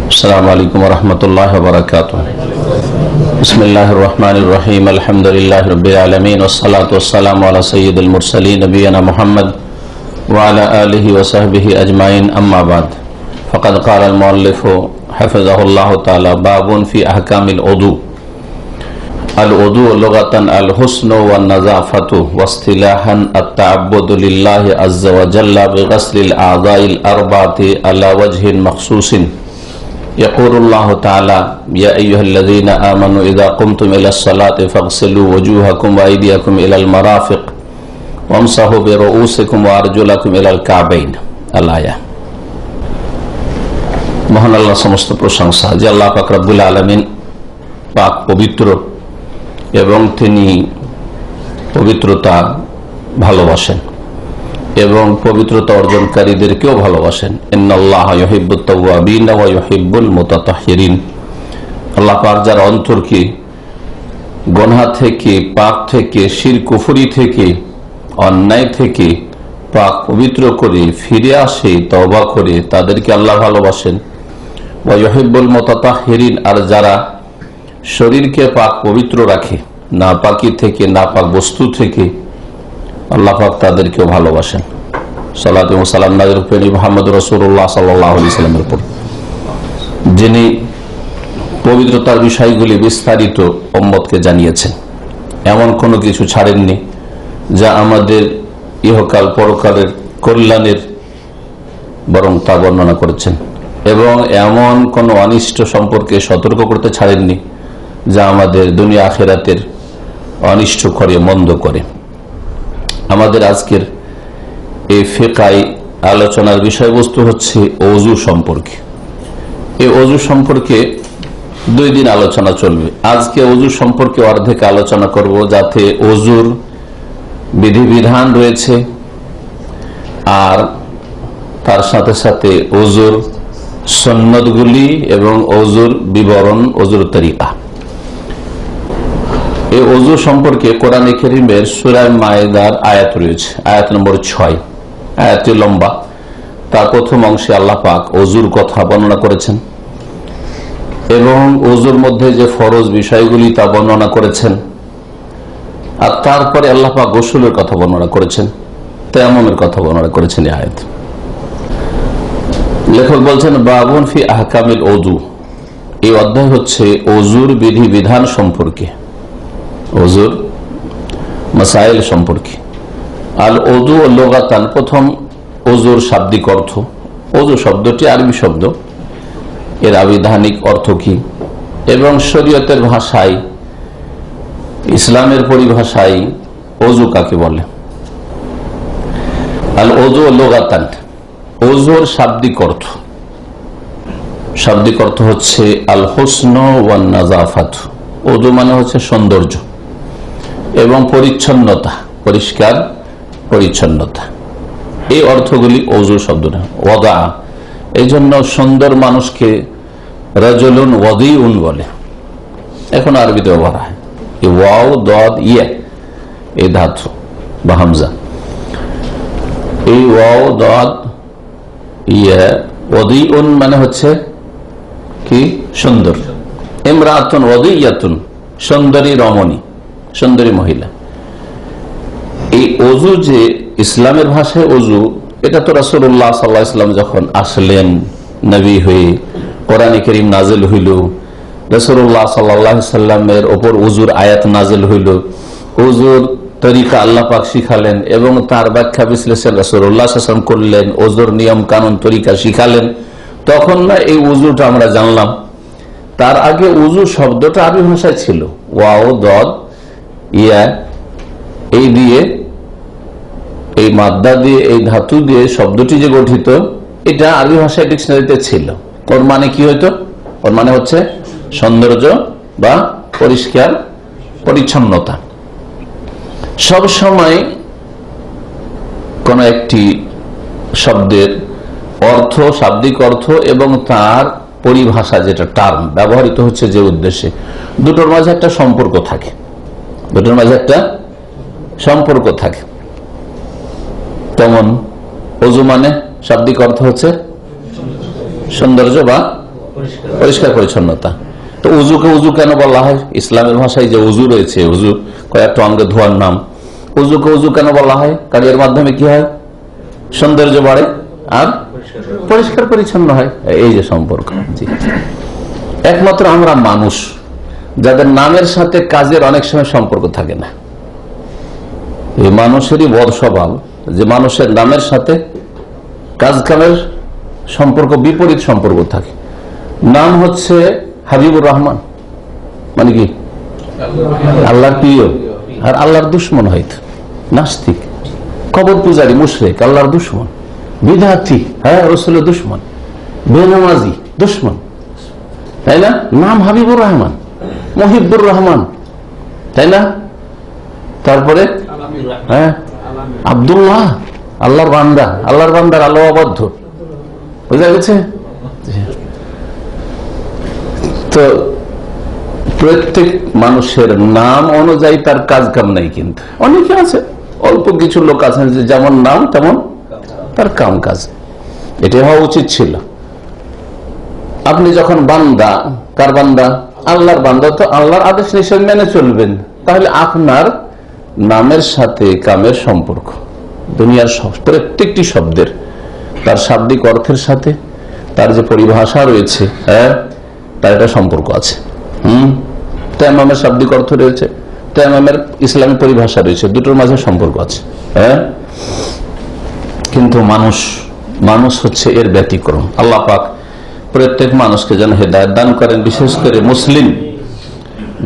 अस्सलामु अलैकुम वरहमतुल्लाहि वबरकातुहू। बिस्मिल्लाहिर्रहमानिर्रहीम। अल्हम्दुलिल्लाहि रब्बिल आलमीन वस्सलातु वस्सलामु अला सय्यिदिल मुरसलीन नबियना मुहम्मद व अला आलिहि व सहबिहि अजमाइन, अम्मा बाद। फ़क़द क़ाल अल मुअल्लिफ़ हफ़िज़हुल्लाहु तआला बाबुन फ़ी अहकामिल वुदू। अल वुदू लुग़तन अल हुस्नु वन नज़ाफ़तु व इस्तिलाहन अत-तअब्बुदु लिल्लाहि अज़्ज़ा व जल्ला बिग़स्लिल अअज़ाइल अर्बअति अला वजहिन मख़सूसिन। यक़ूलुल्लाहु तआला या अय्युहल्लज़ीना आमनू इज़ा क़ुमतुम इलस्सलाति फ़ग़सिलू वजूहकुम व अयदियकुम इलल मराफ़िक़ वम्सहू बिरुऊसिकुम व अर्जुलकुम इलल काबैन। अल आया। মহান আল্লাহ সমস্ত প্রশংসা যে আল্লাহ পাক রব্বুল আলামিন পাক পবিত্র এবং তিনি পবিত্রতা ভালোবাসেন এবং পবিত্রতা অর্জনকারীদেরকেও ভালোবাসেন। ইন্নাল্লাহা ইউহিব্বুত তাওয়াবিন ওয়া ইউহিব্বুল মুতাতাহহিরিন। আল্লাহ পাক যার অন্তরকে গুনাহ থেকে, পাপ থেকে, শিরক কুফরি থেকে, অন্যায় থেকে পাক পবিত্র করে ফিরে আসে, তওবা করে, তাদেরকে আল্লাহ ভালোবাসেন। ওয়া ইউহিব্বুল মুতাতাহহিরিন, আর যারা শরীরকে পাক পবিত্র রাখে নাপাকি থেকে, নাপাক বস্তু থেকে, আল্লাহ পাক তাদেরকেও ভালোবাসেন। সালাতু ওয়া সালাম নাযিল করেন মুহাম্মদ রাসূলুল্লাহ সাল্লাল্লাহু আলাইহি ওয়াসাল্লামের উপর, যিনি পবিত্রতার বিষয়গুলি বিস্তারিত উম্মতকে জানিয়েছেন। এমন কোনো কিছু ছাড়েননি যা আমাদের ইহকাল পরকালের কল্যাণের, বরং তা বর্ণনা করেছেন। এবং এমন কোনো অনিষ্ট সম্পর্কে সতর্ক করতে ছাড়েননি যা আমাদের দুনিয়া আখিরাতের অনিষ্ট করে, মন্দ করে। আমাদের আজকের এই ফিকাই আলোচনার বিষয়বস্তু হচ্ছে ওযু সম্পর্কে। এই ওযু সম্পর্কে 2 দিন আলোচনা চলবে। আজকে ওযু সম্পর্কে অর্ধেক আলোচনা করব, যাতে ওযুর বিধিবিধান রয়েছে আর তার সাথে সাথে ওযুর সুন্নতগুলি এবং ওযুর বিবরণ, ওযুর তরিকা। এই ওযু সম্পর্কে কোরআনে কারীমের সূরা মায়েদার আয়াত রয়েছে, আয়াত নম্বর 6। আয়াতটি লম্বা। তার প্রথম অংশে আল্লাহ পাক ওযুর কথা বর্ণনা করেছেন এবং ওযুর মধ্যে যে ফরজ বিষয়গুলি তা বর্ণনা করেছেন। আর তারপরে আল্লাহ পাক গোসলের কথা বর্ণনা করেছেন, তায়াম্মুমের কথা বর্ণনা করেছেন এই আয়াত। লেখক বলছেন বাবুন ফি আহকামিল ওযু। এই অধ্যায় হচ্ছে ওযুর বিধি বিধান সম্পর্কে, ওযুর মাসাইল সম্পর্কে। আল ওযু লুগাতান, প্রথম ওযুর শাব্দিক অর্থ। ওযু শব্দটি আরবি শব্দ, এর আবিধানিক অর্থ কি এবং শরীয়তের ভাষায়, ইসলামের পরিভাষায় ওযু কাকে বলে। আল ওযু লুগাতান, ওযুর শাব্দিক অর্থ। শাব্দিক অর্থ হচ্ছে আল হুসনু ওয়ান নাযাফাত। ওযু মানে হচ্ছে সৌন্দর্য এবং পরিচ্ছন্নতা, পরিষ্কার পরিচ্ছন্নতা। এই অর্থগুলি ওযু শব্দটা। ওয়াদা, এই জন্য সুন্দর মানুষকে রাজুলুন ওয়াদিউন বলে, এখন আরবিতে ব্যবহার হয়। ওয়াও দদ ইয়া, এই ধাতু বা হামজা, এই ওয়াও দদ ইয়া ওয়াদিউন মানে হচ্ছে কি? সুন্দর। ইমরাতুন ওয়াদিয়াতুন, সুন্দরী রমণী, সুন্দরী মহিলা। এই ওযু যে ইসলামের ভাষায় ওযু, এটা তো রাসূলুল্লাহ সাল্লাল্লাহু আলাইহি ওয়াসাল্লাম যখন আসলেন নবী হয়ে, কোরআনে কারীম নাযিল হইল, রাসূলুল্লাহ সাল্লাল্লাহু আলাইহি ওয়াসাল্লামের উপর ওযুর আয়াত নাযিল হইল, ওযুর তরিকা আল্লাহ পাক শিখালেন এবং তার ব্যাখ্যা বিশ্লেষণ রাসূলুল্লাহ সাল্লাল্লাহু আলাইহি ওয়াসাল্লাম করলেন, ওযুর নিয়ম কানুন তরিকা শিখালেন, তখন না এই ওযুটা আমরা জানলাম। তার আগে ওযু শব্দটা আরবি ভাষায় ছিল, ওয়াও দদ ইয়া, এই দিয়ে, এই মাদ্দা দিয়ে, এই ধাতু দিয়ে শব্দটি যে গঠিত, এটা আরবি ভাষায় ডিকশনারিতে ছিল। ওর মানে কি হইতো? ওর মানে হচ্ছে সৌন্দর্য বা পরিষ্কার পরিচ্ছন্নতা। সব সময় কোন একটি শব্দের অর্থ, শাব্দিক অর্থ এবং তার পরিভাষা, যেটা টার্ম ব্যবহৃত হচ্ছে যে উদ্দেশ্যে, দুটোর মাঝে একটা সম্পর্ক থাকে, দুটোর মাঝে একটা সম্পর্ক থাকে। তেমন ওযু মানে শাব্দিক অর্থ হচ্ছে সৌন্দর্য বা পরিষ্কার পরিচ্ছন্নতা। তো উজুকে উজু কেন বলা হয়? ইসলামের ভাষায় যে উজু রয়েছে, উজু কয়েকটা অঙ্গে ধোয়ার নাম, উজুকে উজু কেন বলা হয়? কারণ এর মাধ্যমে কি হয়? সৌন্দর্য বাড়ে আর পরিষ্কার পরিচ্ছন্ন হয়। এই যে সম্পর্ক। জি, একমাত্র আমরা মানুষ যাদের নামের সাথে কাজের অনেক সময় সম্পর্ক থাকে না। এই মানুষেরই বদ স্বভাব যে মানুষের নামের সাথে কাজ কামের সম্পর্ক বিপরীত সম্পর্ক থাকে। নাম হচ্ছে হাবিবুর রহমান, মানে কি আল্লাহর প্রিয়, আর আল্লাহর দুশ্মন হয়তো নাস্তিক, কবর পূজারী, মুশরিক, আল্লাহর দুশ্মন, বিদআতি, হ্যাঁ রাসূলের দুশ্মন, বেনামাজি, দুশ্মন, তাই না? নাম হাবিবুর রহমান, মুহিব্বুর রহমান, তাই না? তারপরে হ্যাঁ আব্দুল্লাহ, আল্লাহর বান্দা, আল্লাহর বান্দার আল্লাহ অবাধ্য, বুঝা গেছে? তো প্রত্যেক মানুষের নাম অনুযায়ী তার কাজ কাম নাই, কিন্তু অনেকে আছে, অল্প কিছু লোক আছেন যে যেমন নাম তেমন তার কাম কাজ। এটা হওয়া উচিত ছিল। আপনি যখন বান্দা, কার বান্দা? আল্লাহর বান্দা, তো আল্লাহর আদেশ নিষেধ মেনে চলবেন। তাহলে আপনার নামের সাথে কামের সম্পর্ক, দুনিয়ার প্রত্যেকটি শব্দের তার শাব্দিক অর্থের সাথে তার যে পরিভাষা রয়েছে, হ্যাঁ, তার একটা সম্পর্ক আছে। তায়াম্মুমের শাব্দিক অর্থ রয়েছে, তায়াম্মুমের ইসলামী পরিভাষা রয়েছে, দুটোর মাঝে সম্পর্ক আছে। হ্যাঁ, কিন্তু মানুষ হচ্ছে এর ব্যতিক্রম। আল্লাহ পাক প্রত্যেক মানুষকে যেন হেদায়েত দান করেন, বিশেষ করে মুসলিম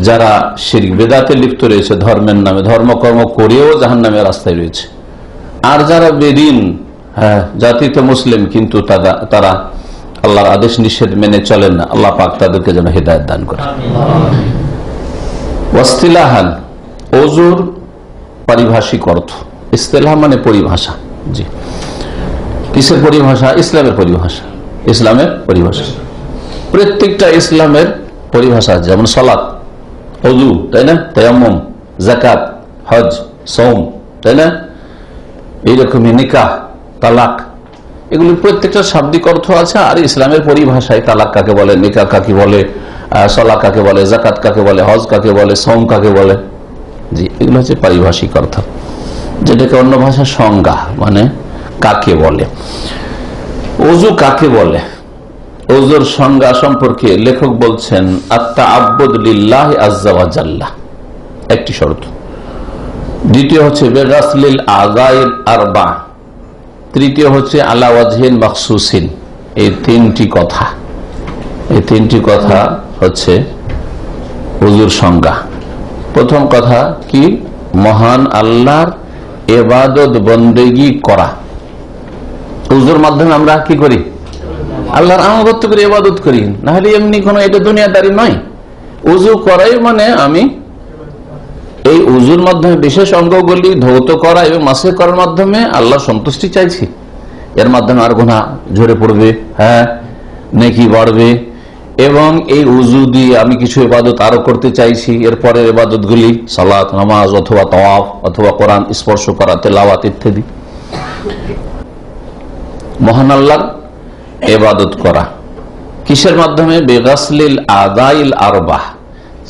যারা শিরক বিদআতে লিপ্ত রয়েছে, ধর্মের নামে ধর্মকর্ম করেও জাহান্নামের রাস্তায় রয়েছে, আর যারা বেদিন, হ্যাঁ, জাতিতে মুসলিম কিন্তু তারা আল্লাহর আদেশ নিষেধ মেনে চলেন না, আল্লাহ পাক তাদেরকে যেন হেদায়েত দান করেন। ওয়াসতিলাহান, ওযুর পারিভাষিক অর্থ। ইসতিলাহ মানে পরিভাষা। জি, কিসের পরিভাষা? ইসলামের পরিভাষা। ইসলামের পরিভাষা, প্রত্যেকটা ইসলামের পরিভাষা, যেমন সালাত, ওযু, তাই না, তায়াম্মুম, যাকাত, হজ, সওম, তাই না, এইরকমই নিকাহ, তালাক, এগুলির প্রত্যেকটা শাব্দিক অর্থ আছে। আর ইসলামের পরিভাষায় তালাক কাকে বলে, নিকাহ কাকে বলে, সালাত কাকে বলে, যাকাত কাকে বলে, হজ কাকে বলে, সওম কাকে বলে। জি, এগুলো হচ্ছে পারিভাষিক অর্থ, যেটাকে অন্য ভাষায় সংজ্ঞা, মানে কাকে বলে। ওযু কাকে বলে? ওযুর সংজ্ঞা সম্পর্কে লেখক বলছেন, আত-তাআব্বুদ লিল্লাহি আযজা ওয়া জাল্লা, একটি শর্ত। দ্বিতীয় হচ্ছে বিগাসলিল আযাইল আরবা। তৃতীয় হচ্ছে আলা ওয়াজহিন মাখসুসিন। এই তিনটি কথা হচ্ছে ওযুর সংজ্ঞা। প্রথম কথা কি? মহান আল্লাহর ইবাদত বন্দেগী করা। ওযুর মাধ্যমে আমরা কি করি? আল্লাহর আনুগত্য করে ইবাদত করি, না হলে এমনি কোনো এটা দুনিয়াদারি নয়। ওযু করাই মানে আমি এই ওযুর মাধ্যমে বিশেষ অঙ্গগুলি ধৌত করা এবং মাসে করার মাধ্যমে আল্লাহ সন্তুষ্টি চাইছি। এর মাধ্যমে আর গুনাহ ঝরে পড়বে, হ্যাঁ, নেকি বাড়বে, এবং এই ওযু দিয়ে আমি কিছু ইবাদত আরো করতে চাইছি। এরপরে ইবাদতগুলি সালাত, নামাজ, অথবা তাওয়াফ, অথবা কোরআন স্পর্শ করা, তেলাওয়াত ইত্যাদি। মহান আল্লাহর ইবাদত করা কিসের মাধ্যমে? বিগাসলিল আযাইল আরবাহ,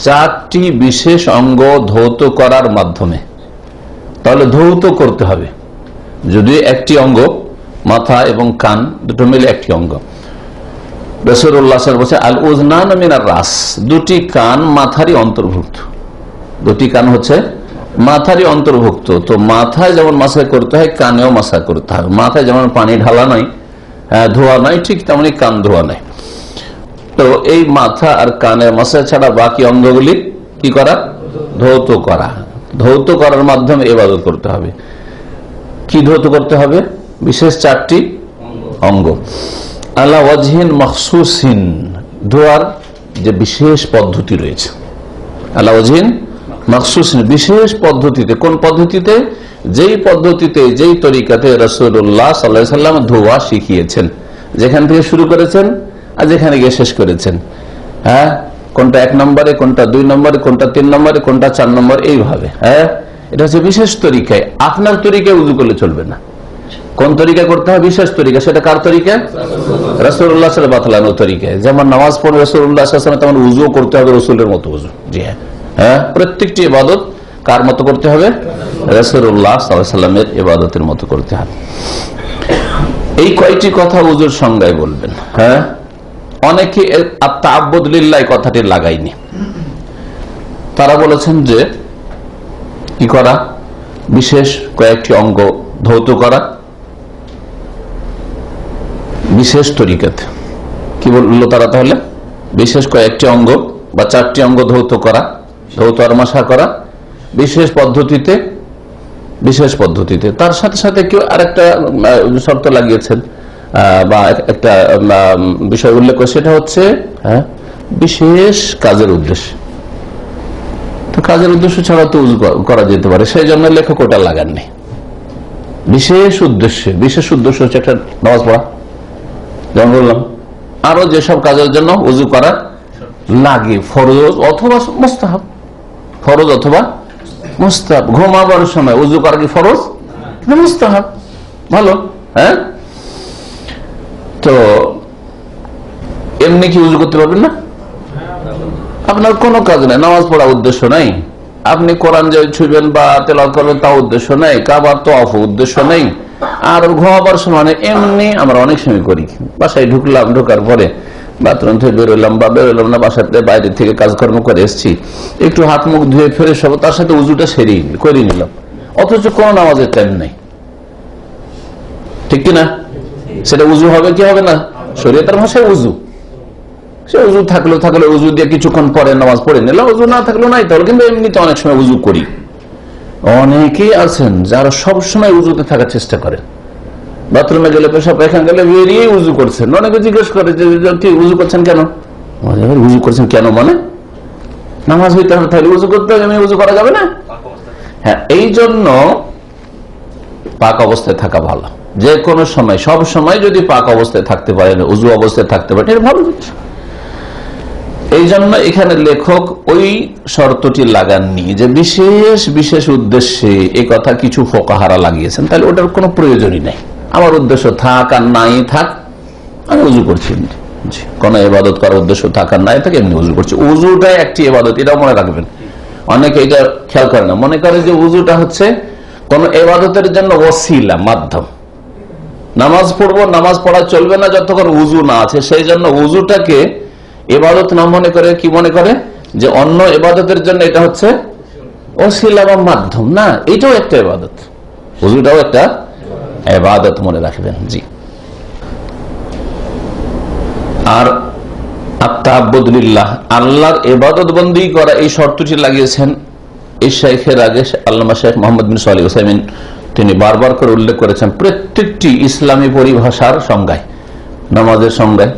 চারটি বিশেষ অঙ্গ ধৌত করার মাধ্যমে। তাহলে ধৌত করতে হবে। যদি একটি অঙ্গ, মাথা এবং কান দুটো মিলে একটি অঙ্গ। রাসূলুল্লাহ সাল্লাল্লাহু আলাইহি ওয়াসাল্লাম বলেছেন, আল উযনান মিনার রাস, দুটি কান মাথারই অন্তর্ভুক্ত। দুটি কান হচ্ছে মাথারই অন্তর্ভুক্ত। তো মাথায় যেমন মাসাজ করতে হয়, কানেও মাসাজ করতে হবে। মাথায় যেমন পানি ঢালা নয়, ধোয়া নয়, ঠিক তেমনি কান ধোয়া নয়। তো এই মাথা আর কানের মাসাজ ছাড়া বাকি অঙ্গগুলি কি করা? ধৌত করা। ধৌত করার মাধ্যমে ইবাদত করতে হবে। কি ধৌত করতে হবে? বিশেষ চারটি অঙ্গ। আলা ওয়াজহিন মাখসুসিন, ধোয়ার যে বিশেষ পদ্ধতি রয়েছে। আলা ওয়াজহিন মাখসুসিন, বিশেষ পদ্ধতিতে। কোন পদ্ধতিতে? যেই পদ্ধতিতে, যেই তরিকাতে রাসূলুল্লাহ সাল্লাল্লাহু আলাইহি ওয়াসাল্লাম ধোয়া শিখিয়েছেন, যেখান থেকে শুরু করেছেন আর যেখানে গিয়ে শেষ করেছেন। হ্যাঁ, কোনটা 1 নম্বরে, কোনটা 2 নম্বরে, কোনটা 3 নম্বরে, কোনটা 4 নম্বর, এইভাবে। হ্যাঁ, এটা হচ্ছে বিশেষ তরিকায়। আপনার তরিকায় উযু করলে চলবে না। কোন তরিকা করতে হয়? বিশেষ তরিকা। সেটা কার তরিকা? রাসূলুল্লাহ সাল্লাল্লাহু আলাইহি ওয়াসাল্লাম তরিকায়। যেমন নামাজ পড়ে রাসূলুল্লাহ সাল্লাল্লাহু আলাইহি ওয়াসাল্লাম, তেমন উযু করতে হবে রাসূলের মতো উযু। জি হ্যাঁ, প্রত্যেকটি ইবাদত কার মতো করতে হবে? রাসূলুল্লাহ সাল্লাল্লাহু আলাইহি ওয়াসাল্লামের ইবাদতের মতো করতে হবে। এই কয়টি কথা উযুর সংজ্ঞায় বলবেন। হ্যাঁ, অনেকে আত-তাআব্বুদ লিল্লাহ কথাটি লাগায়নি। তারা বলেছেন যে কি করা? বিশেষ কয়েকটি অঙ্গ ধৌত করা বিশেষ তরিকাতে। কি বললো তারা তাহলে? বিশেষ কয়েকটি অঙ্গ বা 4টি অঙ্গ ধৌত করা, ধৌত আর মাসা করা বিশেষ পদ্ধতিতে, বিশেষ পদ্ধতিতে। তার সাথে সাথে কেউ আরেকটা শর্ত লাগিয়েছেন বা একটা বিষয় উল্লেখ করে, সেটা হচ্ছে বিশেষ কাজের উদ্দেশ্যে। তো কাজের উদ্দেশ্য ছাড়া তো উযু করা যেতে পারে, সেই জন্য লেখক ওটা লাগাননি। বিশেষ উদ্দেশ্যে, বিশেষ উদ্দেশ্য হচ্ছে একটা নামাজ পড়া, যেমন বললাম। আরো যেসব কাজের জন্য উযু করা লাগে, ফরজ অথবা মুস্তাহাব, ফরজ অথবা মুস্তাহাব। ঘুমাবার সময় উযু করা কি ফরজ না মুস্তাহাব? ভালো। হ্যাঁ, তো এমনি কি উযু করতে পারবেন না? আপনার কোনো কাজ নাই, নামাজ পড়া উদ্দেশ্য নাই, আপনি কোরআন যে ছুঁবেন বা তেলাওয়াত করবেন তা উদ্দেশ্য নেই, কাবার তওয়াফ উদ্দেশ্য নেই, আর ঘুমাবার সময় এমনি আমরা অনেক সময় করি। বাসায় ঢুকলাম, ঢোকার পরে বাথরুম থেকে বেরোলাম বা বেরোলাম না, বাসাতে বাইরে থেকে কাজকর্ম করে এসেছি, একটু হাত মুখ ধুয়ে ফেরে সব, তার সাথে উযুটা করে নিলাম, অথচ কোন নামাজের টাইম নেই। ঠিক কিনা? সেটা উযু হবে কি হবে না? শরীয়তের ভাষায় উযু। সে উযু থাকলে উযু দিয়ে কিছুক্ষণ পরে নামাজ পড়ে নিলাম, উযু না থাকলেও নাই তাহলে। কিন্তু এমনিতে অনেক সময় উযু করি। অনেকেই আছেন যারা সব সময় উযুতে থাকার চেষ্টা করে, বাথরুমে গেলে, পেশাব পায়খানা গেলে বেরিয়ে উযু করছেন। অনেকে জিজ্ঞেস করে যে উযু করছেন কেন? উযু করছেন কেন মানে নামাজ হইতে হবে, তাহলে উযু করতে হবে, আমি উযু করা যাবে না? হ্যাঁ, এই জন্য পাক অবস্থায় থাকা ভালো। যে কোনো সময়, সব সময় যদি পাক অবস্থায় থাকতে পারেন, উযু অবস্থায় থাকতে পারেন, এটা ভালো জিনিস। এই জন্য এখানে লেখক ওই শর্তটি লাগাননি যে বিশেষ বিশেষ উদ্দেশ্যে। এই কথা কিছু ফোকাহারা লাগিয়েছেন, তাহলে ওটার কোনো প্রয়োজনই নাই। আমার উদ্দেশ্য থাক আর নাই থাক, আমি উযু করছি। কোন ইবাদত করার উদ্দেশ্য থাক আর নাই থাকে, এমনি উযু করছি। উযুটাই একটি ইবাদত, এটা মনে রাখবেন। অনেকে এটা খেয়াল করে না, মনে করে যে উযুটা হচ্ছে কোন ইবাদতের জন্য ওসিলা, মাধ্যম। নামাজ পড়বো, নামাজ পড়া চলবে না যতক্ষণ উযু না আছে, সেই জন্য উযুটাকে ইবাদত না মনে করে কি মনে করে যে অন্য ইবাদতের জন্য এটা হচ্ছে ওসিলা বা মাধ্যম। না, এটাও একটা ইবাদত, উযুটাও একটা ইবাদত, মনে রাখবেন। জি। আর আত-তাআব্বুদ লিল্লাহ, আল্লাহর ইবাদত বন্দেগী করা, এই শর্তটি লাগিয়েছেন এই শেখের আগে আল্লামা শেখ মোহাম্মদ বিন সালেহ আল উসাইমিন। তিনি বারবার করে উল্লেখ করেছেন প্রত্যেকটি ইসলামী পরিভাষার সংজ্ঞায়, নামাজের সংজ্ঞায়,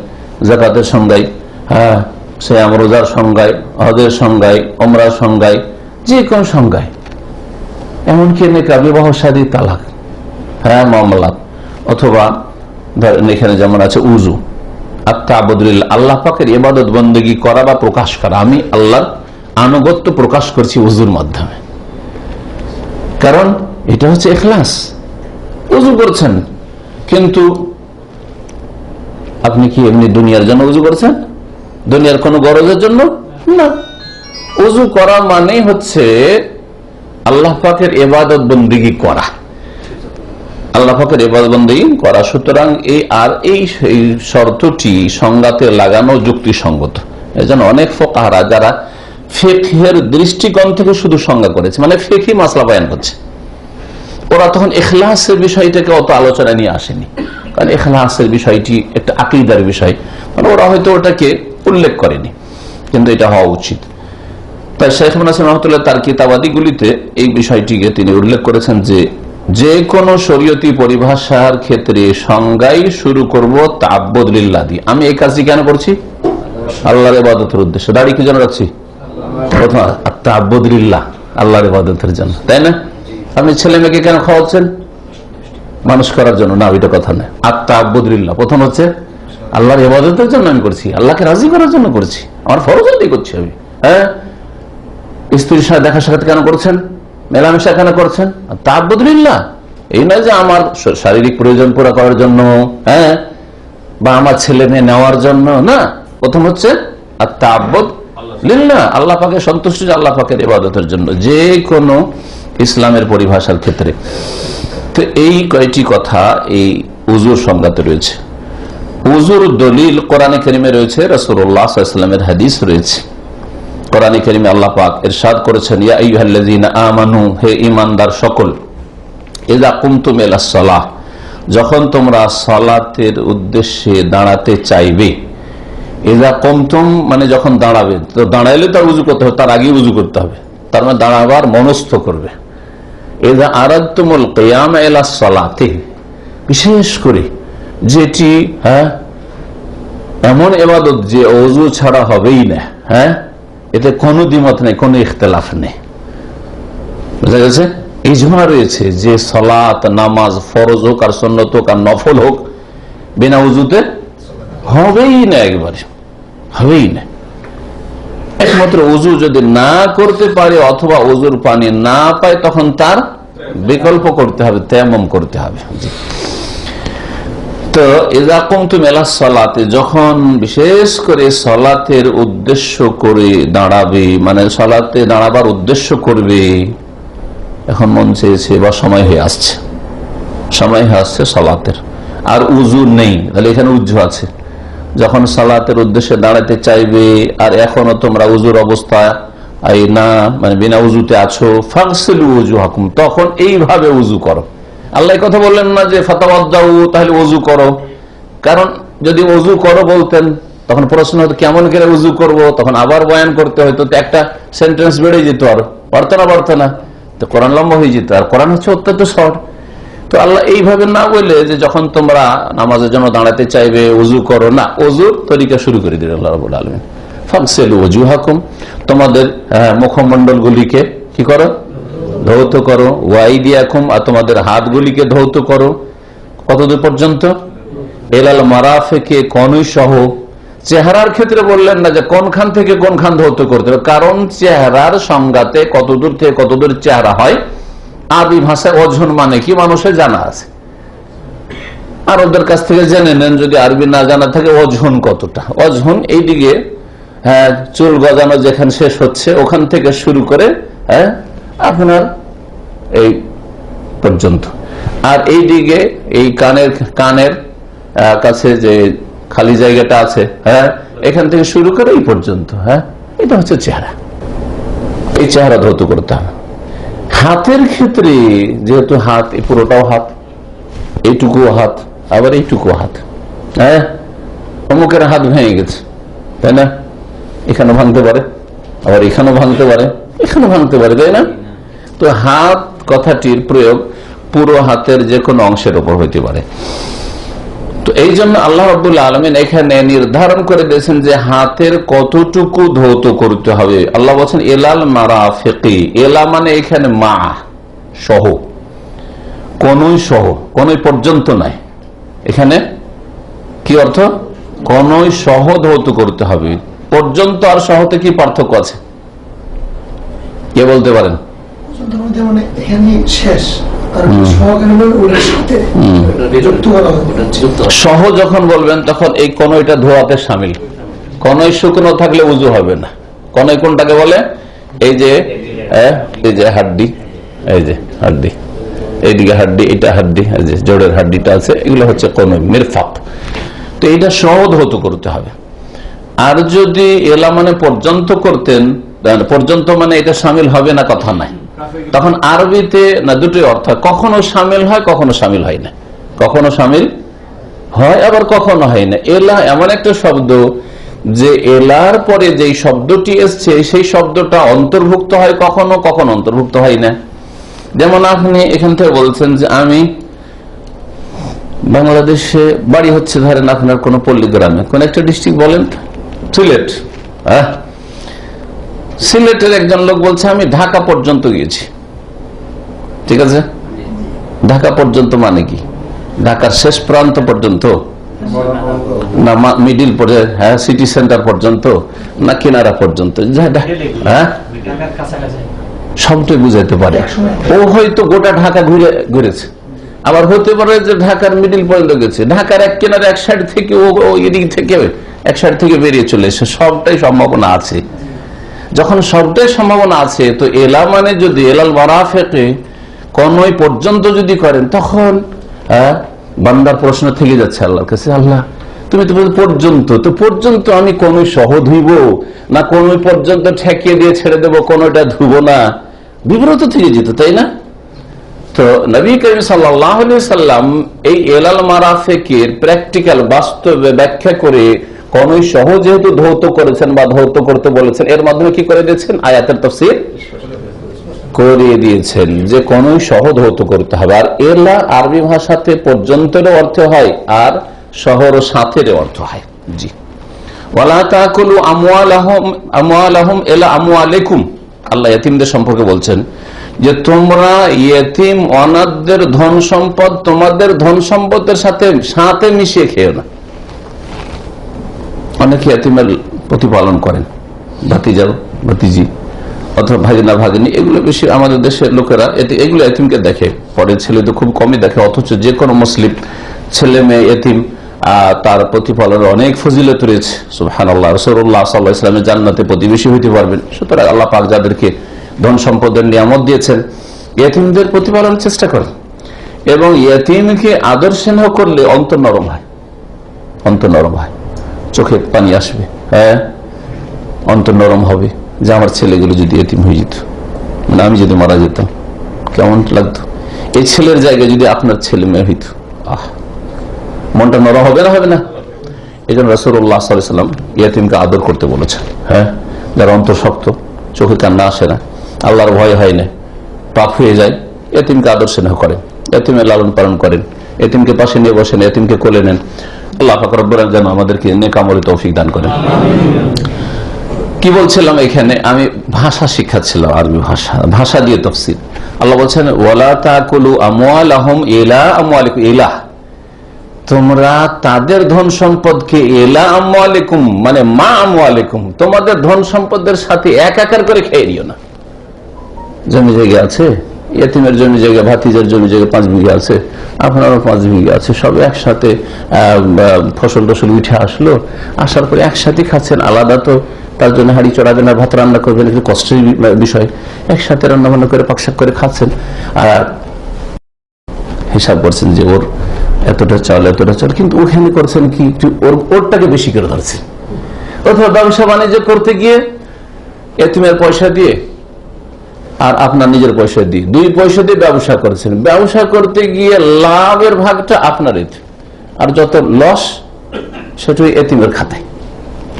যাকাতের সংজ্ঞায়, হ্যাঁ, সিয়াম রোজার সংজ্ঞায়, হজের সংজ্ঞায়, ওমরার সংজ্ঞায়, যে কোন সংজ্ঞায়, এমনকি নেকাহ, বিবাহ, শাদী, তালাক, হ্যাঁ, মামলাত, অথবা ধরেন এখানে যেমন আছে উযু, আত-তাআব্বুদ লিল্লাহ, আল্লাহ পাকের ইবাদত বন্দেগী করা বা প্রকাশ করা। আমি আল্লাহর আনুগত্য প্রকাশ করছি উযুর মাধ্যমে, কারণ এটা হচ্ছে ইখলাস। উযু করছেন, কিন্তু আপনি কি এমনি দুনিয়ার জন্য উযু করছেন? দুনিয়ার কোন গরজের জন্য না। উযু করা মানে হচ্ছে আল্লাহ পাকের ইবাদত বন্দেগী করা, আল্লাহ পাকের ইবাদত বন্দেগী করা। সুতরাং এই শর্তটি সংজ্ঞাতে লাগানো যুক্তিসঙ্গত। এজন্য অনেক ফুকাহারা যারা ফিকহের দৃষ্টিকোণ থেকে শুধু সংজ্ঞা করেছে, মানে ফিকহি মাসলা বয়ান করছে, ওরা তখন ইখলাসের বিষয়টাকে অত আলোচনা নিয়ে আসেনি। কারণ ইখলাসের বিষয়টি একটা আকীদার বিষয়, মানে ওরা হয়তো ওটাকে উল্লেখ করেনি, কিন্তু এটা হওয়া উচিত। তাই শেখ মুনাসির রহমাতুল্লাহ তার কিতাবাদিগুলিতে এই বিষয়টিকে তিনি উল্লেখ করেছেন যে কোনো শরীয়তি পরিভাষার ক্ষেত্রে সংজ্ঞাই শুরু করব তাআব্বুদ লিল্লাহ দিয়ে। আমি এই কাজটি কেন করছি? আল্লাহর ইবাদতের উদ্দেশ্যে। দাড়ি কি জন্য রাখছি? প্রথম তাআব্বুদ লিল্লাহ, আল্লাহর ইবাদতের জন্য, তাই না? আপনি ছেলে মেয়েকে কেন খাওয়াচ্ছেন? মানুষ করার জন্য না, ওইটা কথা নয়। আত-তাআব্বুদ লিল্লাহ প্রথম হচ্ছে আল্লাহর ইবাদতের জন্য আমি করছি, আল্লাহকে রাজি করার জন্য করছি, আমার ফরজ আদায় করছি আমি। হ্যাঁ, স্ত্রীর সাথে দেখা সাক্ষাৎ কেন করছেন? মেলামেশা কেন করছেন? তাআব্বুদ লিল্লাহ, এই নয় যে আমার শারীরিক প্রয়োজন পুরা করার জন্য, হ্যাঁ, বা আমার ছেলে মেয়ে নেওয়ার জন্য না। প্রথম হচ্ছে আত-তাআব্বুদ লিল্লাহ, আল্লাহ পাকের সন্তুষ্টি, আল্লাহ পাকের ইবাদতের জন্য, যে কোনো ইসলামের পরিভাষার ক্ষেত্রে। তো এই কয়টি কথা এই উযুর সংজ্ঞাতে রয়েছে। উযুর দলিল কোরআনে কারিমে রয়েছে, রাসূলুল্লাহ সাল্লাল্লাহু আলাইহি ওয়াসাল্লামের হাদিস রয়েছে। কোরআনে কারিমে আল্লাহ পাক ইরশাদ করেছেন, ইয়া আইয়ুহাল্লাযীনা আমানু, হে ঈমানদার সকল, ইযা কুমতুম ইলাস সালাহ, যখন তোমরা সালাতের উদ্দেশ্যে দাঁড়াতে চাইবে। ইযা কুমতুম মানে যখন দাঁড়াবে, তো দাঁড়াইলে তার উযু করতে হবে, তার আগে উযু করতে হবে, তার মানে দাঁড়াবার মনস্থ করবে। ইযা আরাদতুমুল কিয়াম ইলাস সালাতি, বিশেষ করে যেটি এমন ইবাদত যে ওযু ছাড়া হবেই না, এতে কোনো দ্বিমত নেই, কোনো ইখতিলাফ নেই। বুঝা গেছে? ইজমা রয়েছে যে সালাত, নামাজ, ফরজ হোক আর সুন্নত হোক আর নফল হোক, বিনা উযুতে হবেই না, একবারে হবেই না। একমাত্র উযু যদি না করতে পারে অথবা উযুর পানি না পায়, তখন তার বিকল্প করতে হবে, তায়াম্মুম করতে হবে। তো ইযা কুমতুম ইলাস সালাতে, যখন বিশেষ করে সালাতের উদ্দেশ্য করে দাঁড়াবে, মানে সালাতে দাঁড়াবার উদ্দেশ্য করবে, এখন মন চেয়েছে বা সময় হয়ে আসছে, সময় হয়ে আসছে সালাতের, আর উযু নেই, তাহলে এখানে উযু আছে। যখন সালাতের উদ্দেশ্যে দাঁড়াতে চাইবে আর এখনো তোমরা উযুর অবস্থায় না, মানে বিনা উযুতে আছো, ফাগসিলু উজুহাকুম, তখন এইভাবে উযু করো। আল্লাহ কথা বললেন না যে ফাতাওয়াদ্দাউ, তাহলে ওযু করো, কারণ যদি ওযু করো বলতেন তখন প্রশ্ন হতো কেমন করে ওযু করব, তখন আবার বয়ান করতে হতো, তো একটা সেন্টেন্স বেড়ে যেত, আর পারতো না, তো কোরআন লম্বা হয়ে যেত, আর কোরআন হচ্ছে অত্যন্ত শর্ট। তো আল্লাহ এইভাবে না বলে যে যখন তোমরা নামাজের জন্য দাঁড়াতে চাইবে ওযু করো, না, ওযুর তরিকা শুরু করে দিলেন আল্লাহ রাব্বুল আলামিন। ফাগসিলু ওজুহাকুম, তোমাদের মুখমণ্ডল গুলিকে কি করো, ধৌত করো, ওয়াইদিয়াকুম, আর তোমাদের হাতগুলিকে ধৌত করো, কতদূর পর্যন্ত, এলাল মারাফিকে, কনুই সহ। চেহারার ক্ষেত্রে বললেন না যে কোনখান থেকে কোনখান ধৌত করতে হবে, কারণ চেহারার সংজ্ঞাতে কতদূর থেকে কতদূর চেহারা হয়, আরবি ভাষায় ওজন মানে কি মানুষের জানা আছে, আর ওদের কাছ থেকে জেনে নেন, যদি আরবি না জানা থাকে ওজন কতটা। ওজন এইদিকে চুল গজানো যেখানে শেষ হচ্ছে ওখান থেকে শুরু করে আপনার এই পর্যন্ত, আর এইদিকে এই কানের কাছে যে খালি জায়গাটা আছে, এখান থেকে শুরু করে এই পর্যন্ত, এটা হচ্ছে চেহারা। এই চেহারা ধৌত করতে হবে। হাতের ক্ষেত্রে যেহেতু হাত পুরোটাও হাত, এইটুকু হাত, আবার এইটুকু হাত, অমুকের হাত ভেঙে গেছে, তাই না, এখানে ভাঙতে পারে, আবার এখানেও ভাঙতে পারে, এখানেও ভাঙতে পারে, তাই না। তো হাত কথাটির প্রয়োগ পুরো হাতের যে কোনো অংশের উপর হইতে পারে। তো এই জন্য আল্লাহ রাব্বুল আলামিন এখানে নির্ধারণ করে দিয়েছেন যে হাতের কতটুকু ধৌত করতে হবে। আল্লাহ বলছেন এলাল মারাফিকি, এলা মানে এখানে মা সহ, কোনই সহ, কোনই পর্যন্ত নাই, এখানে কি অর্থ, কোনই সহ ধৌত করতে হবে। পর্যন্ত আর সহতে কি পার্থক্য আছে, কে বলতে পারেন? সহ যখন বলবেন তখন এই কনইটা ধোয়াতে শামিল। কনই শুকনো থাকলে উযু হবে না। কনই কোনটাকে বলে, এই যে হাড্ডি, এই যে হাড্ডি, এইদিকে হাড্ডি, এটা হাড্ডি, এই যে জোড়ের হাড্ডিটা আছে, এগুলো হচ্ছে কনই, মিরফাক। তো এইটা সহ ধৌত করতে হবে। আর যদি এলা মানে পর্যন্ত করতেন, পর্যন্ত মানে এটা শামিল হবে না কথা নাই, তখন আরবিতে না দুটোই অর্থ, কখনো শামিল হয় কখনো শামিল হয় না, কখনো শামিল হয় আবার কখনো হয় না। এলা এমন একটা শব্দ যে এলার পরে যেই শব্দটি এসছে সেই শব্দটা অন্তর্ভুক্ত হয় কখনো, কখনো অন্তর্ভুক্ত হয় না। যেমন আপনি এখান থেকে বলছেন যে আমি বাংলাদেশে বাড়ি হচ্ছে, ধরেন আপনার কোন পল্লী গ্রামে, কোন একটা ডিস্ট্রিক্ট বলেন, সিলেট, সিলেটের একজন লোক বলছে আমি ঢাকা পর্যন্ত গিয়েছি, ঠিক আছে, ঢাকা পর্যন্ত মানে কি, ঢাকার শেষ প্রান্ত পর্যন্ত না মিডিল পর্যায়ে, সিটি সেন্টার পর্যন্ত না কিনারা পর্যন্ত, সবটাই বুঝাইতে পারে। ও হয়তো গোটা ঢাকা ঘুরেছে, আবার হতে পারে যে ঢাকার মিডিল পর্যন্ত গেছে, ঢাকার এক কিনারে এক সাইড থেকে ও এদিক থেকে এক সাইড থেকে বেরিয়ে চলে এসে, সবটাই সম্ভাবনা আছে। যখন সবটাই সম্ভাবনা আছে, তো এলা মানে যদি এলাল মারাফিকে কনই পর্যন্ত যদি করেন, তখন বান্দার প্রশ্ন থেকে যাচ্ছে আল্লাহর কাছে, আল্লাহ তুমি তো পর্যন্ত, তো পর্যন্ত আমি কনই সহ ধুইব না কনই পর্যন্ত ঠেকিয়ে দিয়ে ছেড়ে দেবো, কোনটা ধুবো না, বিব্রত থেকে যেত, তাই না? তো নবী করিম সাল্লাল্লাহু আলাইহি সাল্লাম এই এলাল মারাফিকের প্র্যাকটিক্যাল বাস্তবে ব্যাখ্যা করে কনই সহ যেহেতু ধৌত করেছেন বা ধৌত করতে বলেছেন, এর মাধ্যমে কি করে দিয়েছেন? আয়াতের তাফসীর করিয়ে দিয়েছেন যে কনই সহ ধৌত করতে হবে। আর এলা আরবি ভাষাতে পর্যন্তের অর্থ হয়, আর শহর ও সাথের অর্থ হয়। জি, ওয়ালা তাকুলু আমওয়ালাহুম ইলা আমওয়ালিকুম, আল্লাহ ইতিমদের সম্পর্কে বলছেন যে তোমরা ইতিম অনাথদের ধন সম্পদ তোমাদের ধন সম্পদের সাথে সাথে মিশিয়ে খেও না। অনেকে ইতিমের প্রতিপালন করেন, ভাতিজা ভাতিজি অথবা ভাগিনা ভাগিনী, এগুলো বেশি আমাদের দেশের লোকেরা এগুলো ইতিমকে দেখে, পরের ছেলে তো খুব কমই দেখে, অথচ যে কোনো মুসলিম ছেলে মেয়ে ইতিম তার প্রতিপালনের অনেক ফজিলত রয়েছে। সুবহানাল্লাহ, রাসূলুল্লাহ সাল্লাল্লাহু আলাইহি ওয়াসাল্লাম জান্নাতে প্রতিবেশী হইতে পারবেন। সুতরাং আল্লাহ পাক যাদেরকে ধন সম্পদের নিয়ামত দিয়েছেন, ইতিমদের প্রতিপালনের চেষ্টা করেন, এবং ইতিমকে আদর স্নেহ করলে অন্তর নরম হয়, অন্তর নরম হয়, চোখে পানি আসবে, হ্যাঁ, অন্তর নরম হবে যে আমার ছেলেগুলো যদি ইতিম হয়ে যেত, মানে আমি যদি মারা যেতাম কেমন লাগতো, এই ছেলের জায়গায় যদি আপনার ছেলে মেয়ে হইত, মনটা নরম হবে না? হবে না? এই জন্য রাসূলুল্লাহ সাল্লাল্লাহু আলাইহি ওয়াসাল্লাম ইতিমকে আদর করতে বলেছেন। হ্যাঁ, যার অন্তর শক্ত, চোখে কান্না আসে না, আল্লাহর ভয় হয় না, পাপ হয়ে যায়, ইতিমকে আদর স্নেহ করেন, ইতিমের লালন পালন করেন, ইতিমকে পাশে নিয়ে বসেন, ইতিমকে কোলে নেন। আল্লাহ পাক রব্বুল আলামিন যেন আমাদেরকে নেক আমলে তৌফিক দান করেন। কি বলছিলাম? এখানে আমি ভাষা শিখাচ্ছিলাম, আরবি ভাষা দিয়ে তাফসীর। আল্লাহ বলছেন ওয়ালা তাকুলু আমওয়ালাহুম ইলা আমওয়ালিকুম, ইলা তোমরা তাদের ধন সম্পদকে এলা আমওয়ালিকুম মানে মা আমওয়ালিকুম তোমাদের ধন সম্পদের সাথে একাকার করে খেয়ে নিও না। জমি জায়গা আছে, ইতিমের জমি জায়গা, ভাতিজার জমি জায়গা 5 বিঘা আছে, আপনারও 5 বিঘা আছে, সব একসাথে ফসল টসল উঠে আসলো, আসার পরে একসাথে খাচ্ছেন, আলাদা তো তার জন্য হাঁড়ি চড়াবেন আর ভাত রান্না করবেন, একটু কষ্টের বিষয়, একসাথে রান্না বান্না করে পাকশাক করে খাচ্ছেন, আর হিসাব করছেন যে ওর এতটা চাল এতটা চাল, কিন্তু ওখানে করছেন কি ওরটাকে বেশি করে ধরছেন। অথবা ব্যবসা বাণিজ্য করতে গিয়ে এতিমের পয়সা দিয়ে আর আপনার নিজের পয়সা দিয়ে 2 পয়সা দিয়ে ব্যবসা করেছেন, ব্যবসা করতে গিয়ে লাভের ভাগটা আপনার, আর যত লস সেটাই এতিমের খাতায়।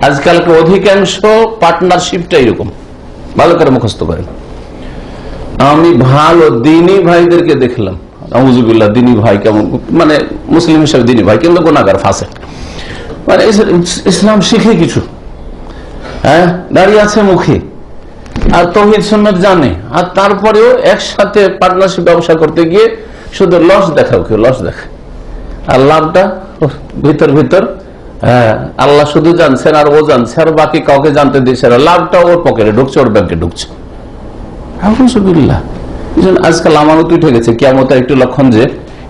আজকালকে অধিকাংশ পার্টনারশিপটা এরকম, ভালো করে মুখস্থ করেন। আমি ভালো দিনী ভাইদেরকে দেখলাম, আউযুবিল্লাহ, দিনী ভাই কেমন, মানে মুসলিম হিসাবে দিনী ভাই কিন্তু গুনাহগার, ফাসিক, মানে ইসলাম শিখে কিছু, হ্যাঁ, দাঁড়িয়ে আছে মুখে আর তাওহীদ সুন্নাত জানে, আর তারপরেও একসাথে পার্টনারশিপ ব্যবসা করতে গিয়ে শুধু লস দেখাও, কেউ লস দেখায়, আর লাভটা ভিতর ভিতর, হ্যাঁ, আল্লাহ শুধু জানছেন আর ও জানছে, আর বাকি কাউকে জানতে দিচ্ছে না, লাভটা ওর পকেটে ঢুকছে, ওর ব্যাংকে ঢুকছে। আউযুবিল্লাহ। আজকাল আমানত উঠে গেছে, কিয়ামতের একটি লক্ষণ যে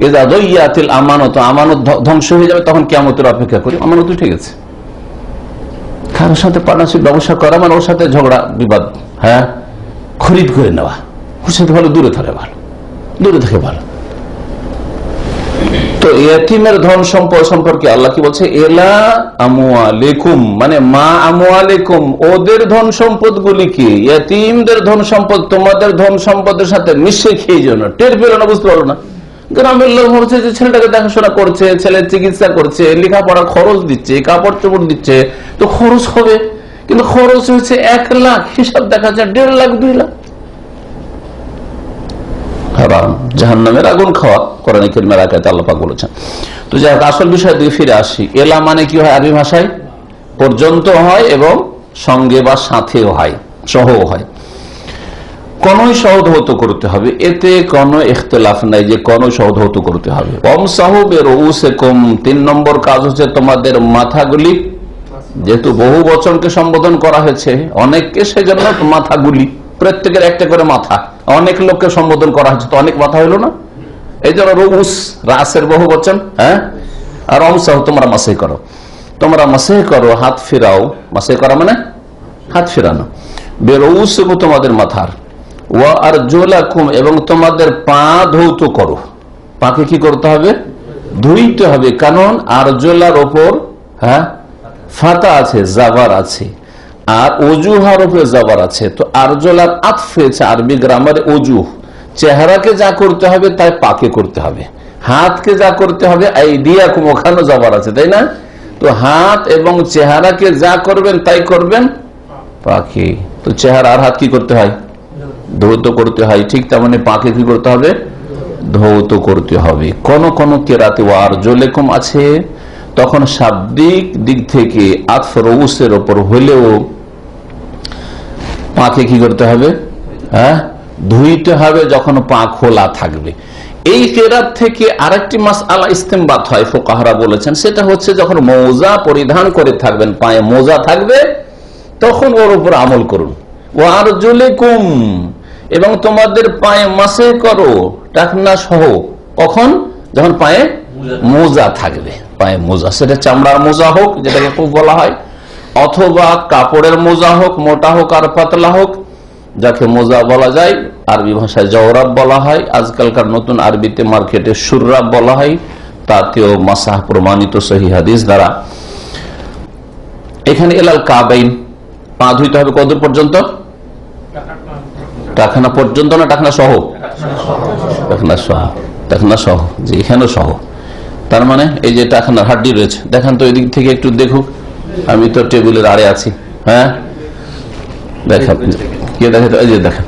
ইযা যাইয়াতিল আমানত, আমানত ধ্বংস হয়ে যাবে, তখন কিয়ামতের অপেক্ষা করি, আমানত উঠে গেছে। কারোর সাথে পার্টনারশিপ ব্যবসা করা মানে ওর সাথে ঝগড়া বিবাদ, হ্যাঁ, খরিদ করে নেওয়া, ওর সাথে ভালো দূরে থাকে, ভালো দূরে থাকে ভালো। তো ইতিমের ধন সম্পদ সম্পর্কে আল্লাহ কি বলছে? এলা আমওয়ালিকুম মানে মা আমওয়ালিকুম, ওদের ধন সম্পদ গুলিকে, ইতিমদের ধন সম্পদ তোমাদের ধন সম্পদের সাথে মিশে খেয়ে যেও না। টের পেলো না, বুঝতে পারলো না। গ্রামের লোক হচ্ছে যে ছেলেটাকে দেখাশোনা করছে, ছেলের চিকিৎসা করছে, লেখাপড়া খরচ দিচ্ছে, কাপড় চোপড় দিচ্ছে, তো খরচ হবে, কিন্তু খরচ হচ্ছে 1 লাখ, হিসাব দেখা যায় 1.5 লাখ 2 লাখ। হারাম, জাহান্নামের আগুন খাওয়া কোরআনে কারীমের আয়াতে আল্লাহ পাক বলেছেন। তো যাই হোক, আসল বিষয়ের দিকে ফিরে আসি। এলা মানে কি হয় আরবি ভাষায়? পর্যন্ত হয় এবং সঙ্গে বা সাথেও হয়, সহও হয়। কোনই সহধৌত করতে হবে, এতে কোনো ইখতিলাফ নাই যে কোনই সহধৌত করতে হবে। ওয়ামসাহু বিরুউসিকুম, 3 নম্বর কাজ হচ্ছে তোমাদের মাথাগুলি, যেহেতু বহু বচনকে সম্বোধন করা হয়েছে অনেককে, সেজন্য মাথাগুলি, প্রত্যেকের একটা করে মাথা, অনেক লোককে সম্বোধন করা হচ্ছে, তো অনেক মাথা হইল না, এই জন্য রউস, রাসের বহু বচন। হ্যাঁ, আর আমসাহু, তোমরা মাসে করো, তোমরা মাসে করো, হাত ফিরাও। মাসে করা মানে হাত ফিরানো। বেরউসিকুম, তোমাদের মাথার। ওয়া আরজুলাকুম, এবং তোমাদের পা ধৌত করো। পাকে কি করতে হবে? ধুইতে হবে। কারণ আরজুলার ওপর ফাতা আছে, জাবার আছে, আর অজুহার উপরে জাবার আছে। তো আরজুলার আতফ হয়েছে আরবি গ্রামারে অজুহ। চেহারাকে যা করতে হবে তাই পাকে করতে হবে, হাতকে যা করতে হবে আইদিয়াকুম, ওখানে জাবার আছে, তাই না? তো হাত এবং চেহারাকে যা করবেন তাই করবেন পাকে। তো চেহারা আর হাত কি করতে হয়? ধৌত করতে হয়। ঠিক তেমনি পাকে কি করতে হবে? ধৌত করতে হবে। কোন কোন কেরাতে আরজুলাকুম আছে, তখন শাব্দিক দিক থেকে আতফ রউসের ওপর হলেও পাকে কি করতে হবে? ধুইতে হবে যখন পা খোলা থাকবে। এই কেরাত থেকে আরেকটি মাসআলা ইস্তেমবাত হয়, ফুকাহারা বলেছেন, সেটা হচ্ছে যখন মোজা পরিধান করে থাকবেন, পায়ে মোজা থাকবে, তখন ওর উপর আমল করুন। ওয়া আরজুলাকুম, এবং তোমাদের পায়ে মাসে করো, টাকনা সহ। কখন? যখন পায়ে মোজা থাকবে। পায়ে মোজা, সেটা চামড়ার মোজা হোক, যেটাকে খুব বলা হয়, অথবা কাপড়ের মোজা হোক, মোটা হোক আর পাতলা হোক, যাকে মোজা বলা যায়। আরবি ভাষায় জওরাব বলা হয়, আজকালকার নতুন আরবিতে মার্কেটে শুররাব বলা হয়। তাতেও মাসাহ প্রমাণিত সহিহ হাদিস দ্বারা। এখানে এলাল কাবাইন, পা ধুইতে হবে কত পর্যন্ত? টাকনা পর্যন্ত না টাকনা সহ? টাকনা সহ, টাকনা সহ, যে এখানে সহ। তার মানে এই যে টাকনার হাড্ডি রয়েছে, দেখেন তো এদিক থেকে একটু দেখুক, আমি তো টেবিলের আড়ে আছি। হ্যাঁ, দেখেন কে দেখে? এই যে দেখেন,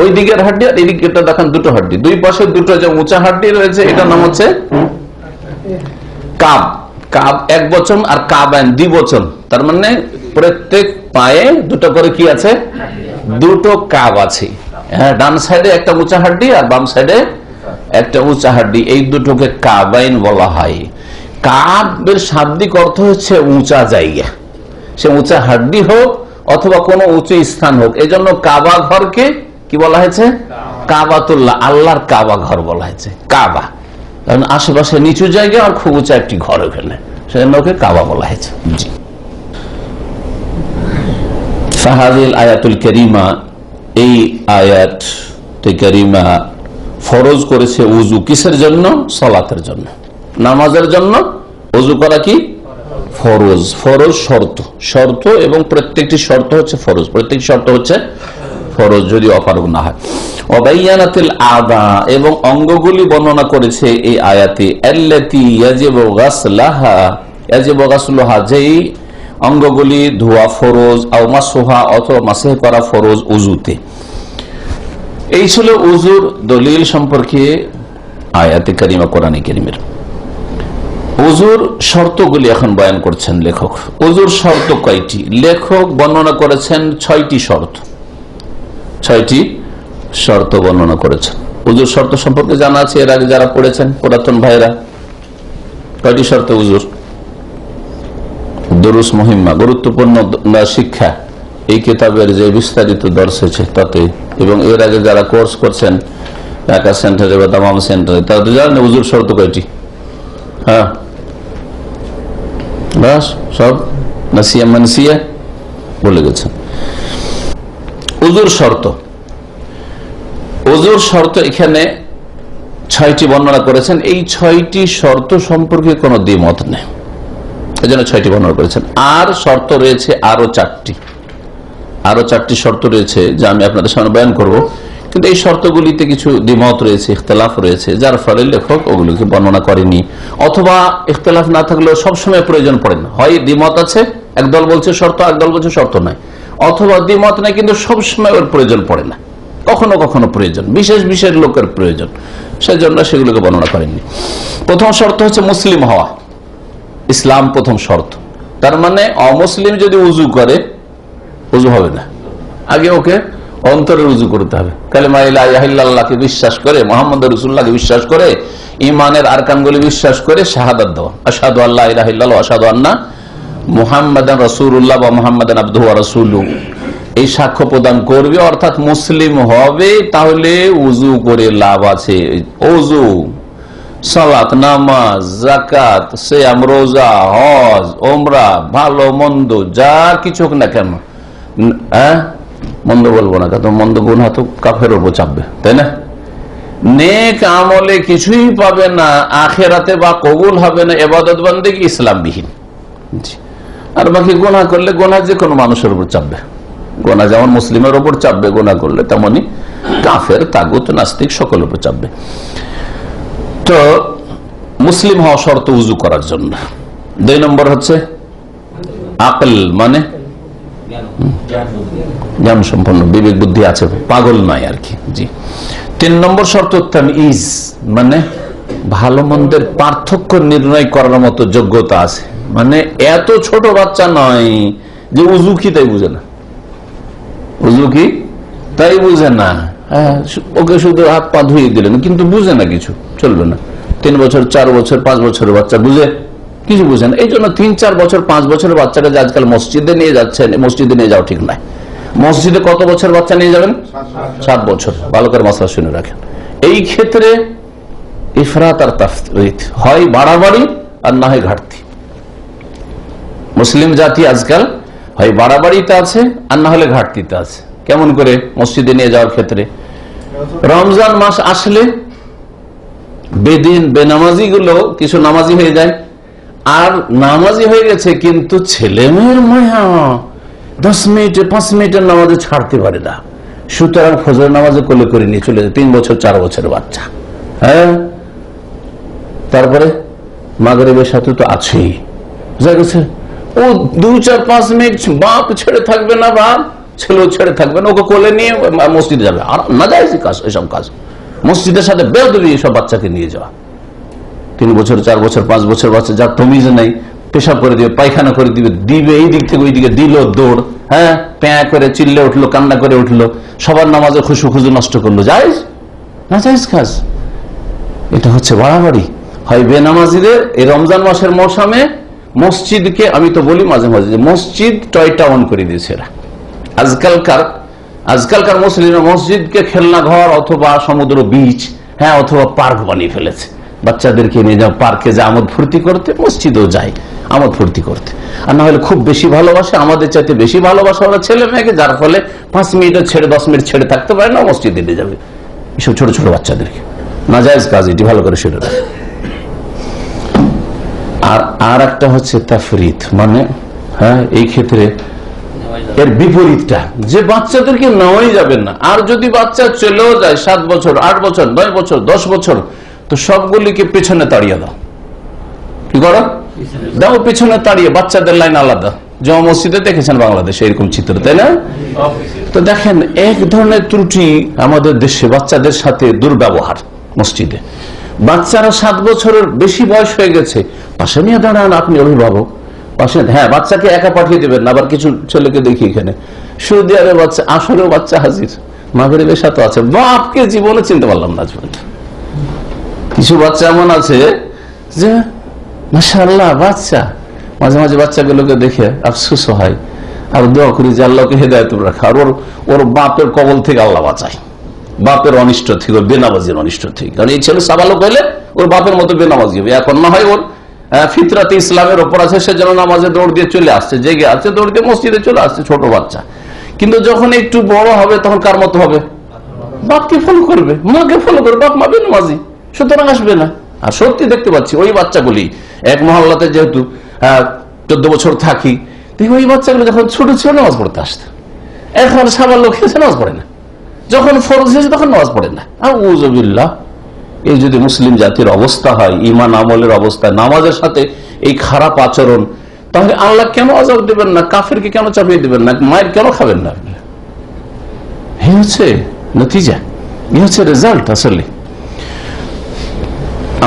ওই দিকের হাড্ডি আর এই দিকটা দেখেন, দুটো হাড্ডি, দুই পাশে দুটো যে উঁচা হাড্ডি রয়েছে, এটার নাম হচ্ছে কাব। কাব এক বচন আর কাবাইন দ্বি বচন। তার মানে প্রত্যেক পায়ে দুটো করে কি আছে? দুটো কাব আছে। হ্যাঁ, ডান সাইডে একটা উঁচা হাড্ডি আর বাম সাইডে একটা উঁচা হাড্ডি, এই দুটোকে কাবাইন বলা হয়। কাবের শাব্দিক অর্থ হচ্ছে উঁচা জায়গা, সে উঁচা হাড্ডি হোক অথবা কোনো উঁচু স্থান হোক। এই জন্য কাবা ঘরকে কি বলা হয়েছে? কাবাতুল্লাহ, আল্লাহর কাবা ঘর বলা হয়েছে। কাবা কারণ আশেপাশে নিচু জায়গা আর খুব উঁচা একটি ঘর ওখানে, সেজন্য ওকে কাবা বলা হয়েছে। জি, ফাহাদিল আয়াতুল কারিমা, এই আয়াত কারিমা ফরজ করেছে উযু কিসের জন্য? সালাতের জন্য, নামাজের জন্য। উযু করা কি ফরজ? ফরজ শর্ত, শর্ত, এবং প্রত্যেকটি শর্ত হচ্ছে ফরজ, প্রত্যেকটি শর্ত হচ্ছে ফরজ যদি অপারগ না হয়। ওয়াবাইয়ানাতিল আযা, এবং অঙ্গগুলি বর্ণনা করেছে এই আয়াতে। আল্লাতী ইয়াজিবু গাসলাহা, ইয়াজিবু গাসলুহা, যেই অঙ্গগুলি ধোয়া ফরজ, আও মাসহুহা, অথবা মাসহ করা ফরজ উযুতে। এই ছিল উযুর দলিল সম্পর্কে আয়াতে কারিমা, কোরআনে কারিমের। উযুর শর্তগুলি এখন বয়ান করছেন লেখক। উযুর শর্ত কয়টি? লেখক বর্ণনা করেছেন 6টি শর্ত। 6টি শর্ত বর্ণনা করেছেন। উযুর শর্ত সম্পর্কে জানা আছে, এর আগে যারা পড়েছেন পুরাতন ভাইরা। কয়টি শর্ত উযুর? দুরুস মুহিম্মা, গুরুত্বপূর্ণ শিক্ষা, এই কিতাবের যে বিস্তারিত দর্শ আছে তাতে, এবং এর আগে যারা কোর্স করছেন ঢাকা সেন্টারে বা দামাম সেন্টারে, তারা তো জানেন উযুর শর্ত কয়টি। হ্যাঁ, বাস সব নাসিয়া মানসিয়া বলে গেছেন। উযুর শর্ত, উযুর শর্ত এখানে 6টি বর্ণনা করেছেন। এই 6টি শর্ত সম্পর্কে কোনো দ্বিমত নেই, এই জন্য 6টি বর্ণনা করেছেন। আর শর্ত রয়েছে আরো 4টি, আরো 4টি শর্ত রয়েছে যা আমি আপনাদের সামনে বয়ান করব। কিন্তু এই শর্তগুলিতে কিছু দ্বিমত রয়েছে, ইখতিলাফ রয়েছে, যার ফলে লেখক ওগুলোকে বর্ণনা করেনি। অথবা ইখতিলাফ না থাকলেও সবসময় প্রয়োজন পড়ে না, হয় দ্বিমত আছে, একদল বলছে শর্ত, একদল বলছে শর্ত নাই, অথবা দ্বিমত নাই কিন্তু সবসময় ওর প্রয়োজন পড়ে না, কখনো কখনো প্রয়োজন, বিশেষ বিশেষ লোকের প্রয়োজন, সেজন্য সেগুলোকে বর্ণনা করেননি। প্রথম শর্ত হচ্ছে মুসলিম হওয়া, ইসলাম প্রথম শর্ত। তার মানে অমুসলিম যদি উযু করে উযু হবে না, আগে ওকে অন্তরের উযু করতে হবে। কালিমা লা ইলাহা ইল্লাল্লাহকে বিশ্বাস করে, মুহাম্মদ রাসূলুল্লাহকে বিশ্বাস করে, ঈমানের আরকানগুলি বিশ্বাস করে শাহাদাত দেওয়া, আশহাদু আল্লা ইলাহা ইল্লাল্লাহ ওয়া আশহাদু আন্না মুহাম্মাদান রাসূলুল্লাহ বা মুহাম্মাদান আবদুহু ওয়া রাসূলুহু, এই সাক্ষ্য প্রদান করবে অর্থাৎ মুসলিম হবে, তাহলে উজু করে লাভ আছে। ওযু, সালাত, নামাজ, যাকাত, সিয়াম, রোজা, হজ, ওমরা, ভালো মন্দ যা কিছু হোক না কেন, মন্দ বলবো না, কারণ মন্দ গুনাহ তো কাফের উপর চাপবে, তাই না? নেক আমলে কিছুই পাবে না আখেরাতে, বা কবুল হবে না ইবাদত বন্দেগী ইসলামবিহীন। আর বাকি গুনাহ করলে গুনাহ যে কোনো মানুষের উপর চাপবে। গুনাহ যেমন মুসলিমের উপর চাপবে গুনাহ করলে, তেমনি কাফের, তাগুত, নাস্তিক সকলের উপর চাপবে। তো মুসলিম হওয়া শর্ত উজু করার জন্য। 2 নম্বর হচ্ছে আকল, মানে জ্ঞান সম্পন্ন, বিবেক বুদ্ধি আছে, পাগল নয় আর কি। জি। 3 নম্বর শর্ত তামইজ, মানে ভালো মন্দের পার্থক্য নির্ণয় করার মতো যোগ্যতা আছে। মানে এত ছোট বাচ্চা নয় যে উজু কি তাই বুঝে না, উজু কি তাই বুঝে না, ওকে শুধু হাত পা ধুয়ে দিলেন কিন্তু বুঝে না কিছু, চলবে না। 3 বছর, 4 বছর, 5 বছরের বাচ্চা বুঝে কিছু বুঝে না। এই জন্য 3, 4 বছর, 5 বছরের বাচ্চাকে আজকাল মসজিদে নিয়ে যাচ্ছেন, মসজিদে নিয়ে যাওয়া ঠিক নয়। মসজিদে কত বছর বাচ্চা নিয়ে যাবেন? 7 বছর। ভালো করে মাসলা শুনে রাখেন। এই ক্ষেত্রে ইফরাত আর তাফরিত, হয় বাড়াবাড়ি আর না হয় ঘাটতি। মুসলিম জাতি আজকাল হয় বাড়াবাড়িতে আছে আর না হলে ঘাটতিতে আছে। কেমন করে? মসজিদে নিয়ে যাওয়ার ক্ষেত্রে রমজান মাস আসলে বেদিন বেনামাজি গুলো কিছু নামাজি হয়ে যায়, আর নামাজি হয়ে গেছে কিন্তু ছেলে মেয়ের মায়া 10 মিনিটে 5 মিনিটের নামাজে ছাড়তে পারে না, সুতরাং ফজর নামাজে কোলে করে নিয়ে চলে যায় 3 বছর 4 বছরের বাচ্চা। হ্যাঁ, তারপরে মাগরিবের সাথে তো আছেই, বুঝা গেছে। ও 2, 4, 5 মিনিট বাপ ছেড়ে থাকবে না, বাপ ছেলেও ছেড়ে থাকবে না, ওকে কোলে নিয়ে মসজিদে যাবে। আর না যায় কাজ, এসব কাজ মসজিদের সাথে বেয়াদবি, এসব বাচ্চাকে নিয়ে যাওয়া। 3 বছর, 4 বছর, 5 বছর বাচ্চা, যার তমিজ নেই, পেশাব করে দিবে, পায়খানা করে দিবে, এই দিক থেকে ওই দিকে দিল দৌড়, হ্যাঁ, প্যাঁ করে চিল্লে উঠলো, কান্না করে উঠলো, সবার নামাজে খুশু নষ্ট করলো। জায়েজ না জায়েজ কাজ? এটা হচ্ছে বাড়াবাড়ি। হয় বেনামাজিদের এই রমজান মাসের মৌসুমে মসজিদকে, আমি তো বলি মাঝে মাঝে, মসজিদ টয়টা অন করে দিয়েছে এরা। আজকালকার মুসলিমরা মসজিদকে খেলনা ঘর অথবা সমুদ্র বিচ, হ্যাঁ, অথবা পার্ক বানিয়ে ফেলেছে। বাচ্চাদেরকে নিয়ে যাও পার্কে, যা আমোদ ফুর্তি করতে, মসজিদেও যায় আমোদ ফুর্তি করতে। আর না হলে খুব বেশি ভালোবাসে, আমাদের চাইতে বেশি ভালোবাসা ওরা ছেলে মেয়েকে, যার ফলে 5 মিনিট ছেড়ে 10 মিনিট ছেড়ে থাকতে পারে না, মসজিদে নিয়ে যাবে এসব ছোট ছোট বাচ্চাদেরকে। নাজায়েজ কাজ, এটি ভালো করে শুনে রাখে। আর একটা হচ্ছে তাফরিত, মানে হ্যাঁ, এই ক্ষেত্রে এর বিপরীতটা, যে বাচ্চাদেরকে নেওয়াই যাবে না। আর যদি বাচ্চা চলেও যায় 7 বছর, 8 বছর, 9 বছর, 10 বছর, তো সবগুলিকে পেছনে তাড়িয়ে দাও। কি করো? দাও পেছনে তাড়িয়ে, বাচ্চাদের লাইন আলাদা। জামা মসজিদে দেখেছেন বাংলাদেশে এরকম চিত্র, তাই না? তো দেখেন, এক ধরনের ত্রুটি আমাদের দেশে, বাচ্চাদের সাথে দুর্ব্যবহার। মসজিদে বাচ্চারা 7 বছরের বেশি বয়স হয়ে গেছে, পাশে নিয়ে দাঁড়ান আপনি অভিভাবক, পাশে, হ্যাঁ, বাচ্চাকে একা পাঠিয়ে দেবেন না। আবার কিছু ছেলেকে দেখি এখানে সৌদি আরবে বাচ্চা, আসরেও বাচ্চা হাজির, মাগরিবের সাথে আছে, বাপকে জীবনে চিনতে পারলাম না। কিছু বাচ্চা এমন আছে যে মাশাআল্লাহ বাচ্চা, মাঝে মাঝে বাচ্চাগুলোকে দেখে আফসোস হয়, আর দোয়া করি যে আল্লাহকে হেদায়েত রাখা, আর ওর বাপের কবল থেকে আল্লাহ বাঁচায়, বাপের অনিষ্ট থেকে, বেনামাজির অনিষ্ট থেকে। কারণ এই ছেলে সাবালক হইলে ওর বাপের মতো বেনামাজি হবে। এখন না হয় ওর ফিতরাতে ইসলামের ওপর আছে, সেজন্য নামাজে দৌড় দিয়ে চলে আসছে, জেগে আছে, দৌড় দিয়ে মসজিদে চলে আসছে, ছোট বাচ্চা। কিন্তু যখন একটু বড় হবে তখন কার মতো হবে? বাপকে ফলো করবে, মাকে ফলো করবে, বাপ মা বেনামাজি, সুতরাং আসবে না। আর সত্যি দেখতে পাচ্ছি ওই বাচ্চাগুলি, এক মহল্লাতে যেহেতু 14 বছর থাকি, দেখি ওই বাচ্চাগুলো যখন ছোট ছিল নামাজ পড়তে আসতো, এখন সাবালক হয়েছে নামাজ পড়ে না, যখন ফরজ হয়েছে তখন নামাজ পড়ে না। আউযুবিল্লাহ। এই যদি মুসলিম জাতির অবস্থা হয়, ইমান আমলের অবস্থা, নামাজের সাথে এই খারাপ আচরণ, তাহলে আল্লাহ কেন আযাব দেবেন না? কাফেরকে কেন চাপিয়ে দেবেন না? মায়ের কেন খাবেন না? এই হচ্ছে নতিজা, এই হচ্ছে রেজাল্ট। আসলে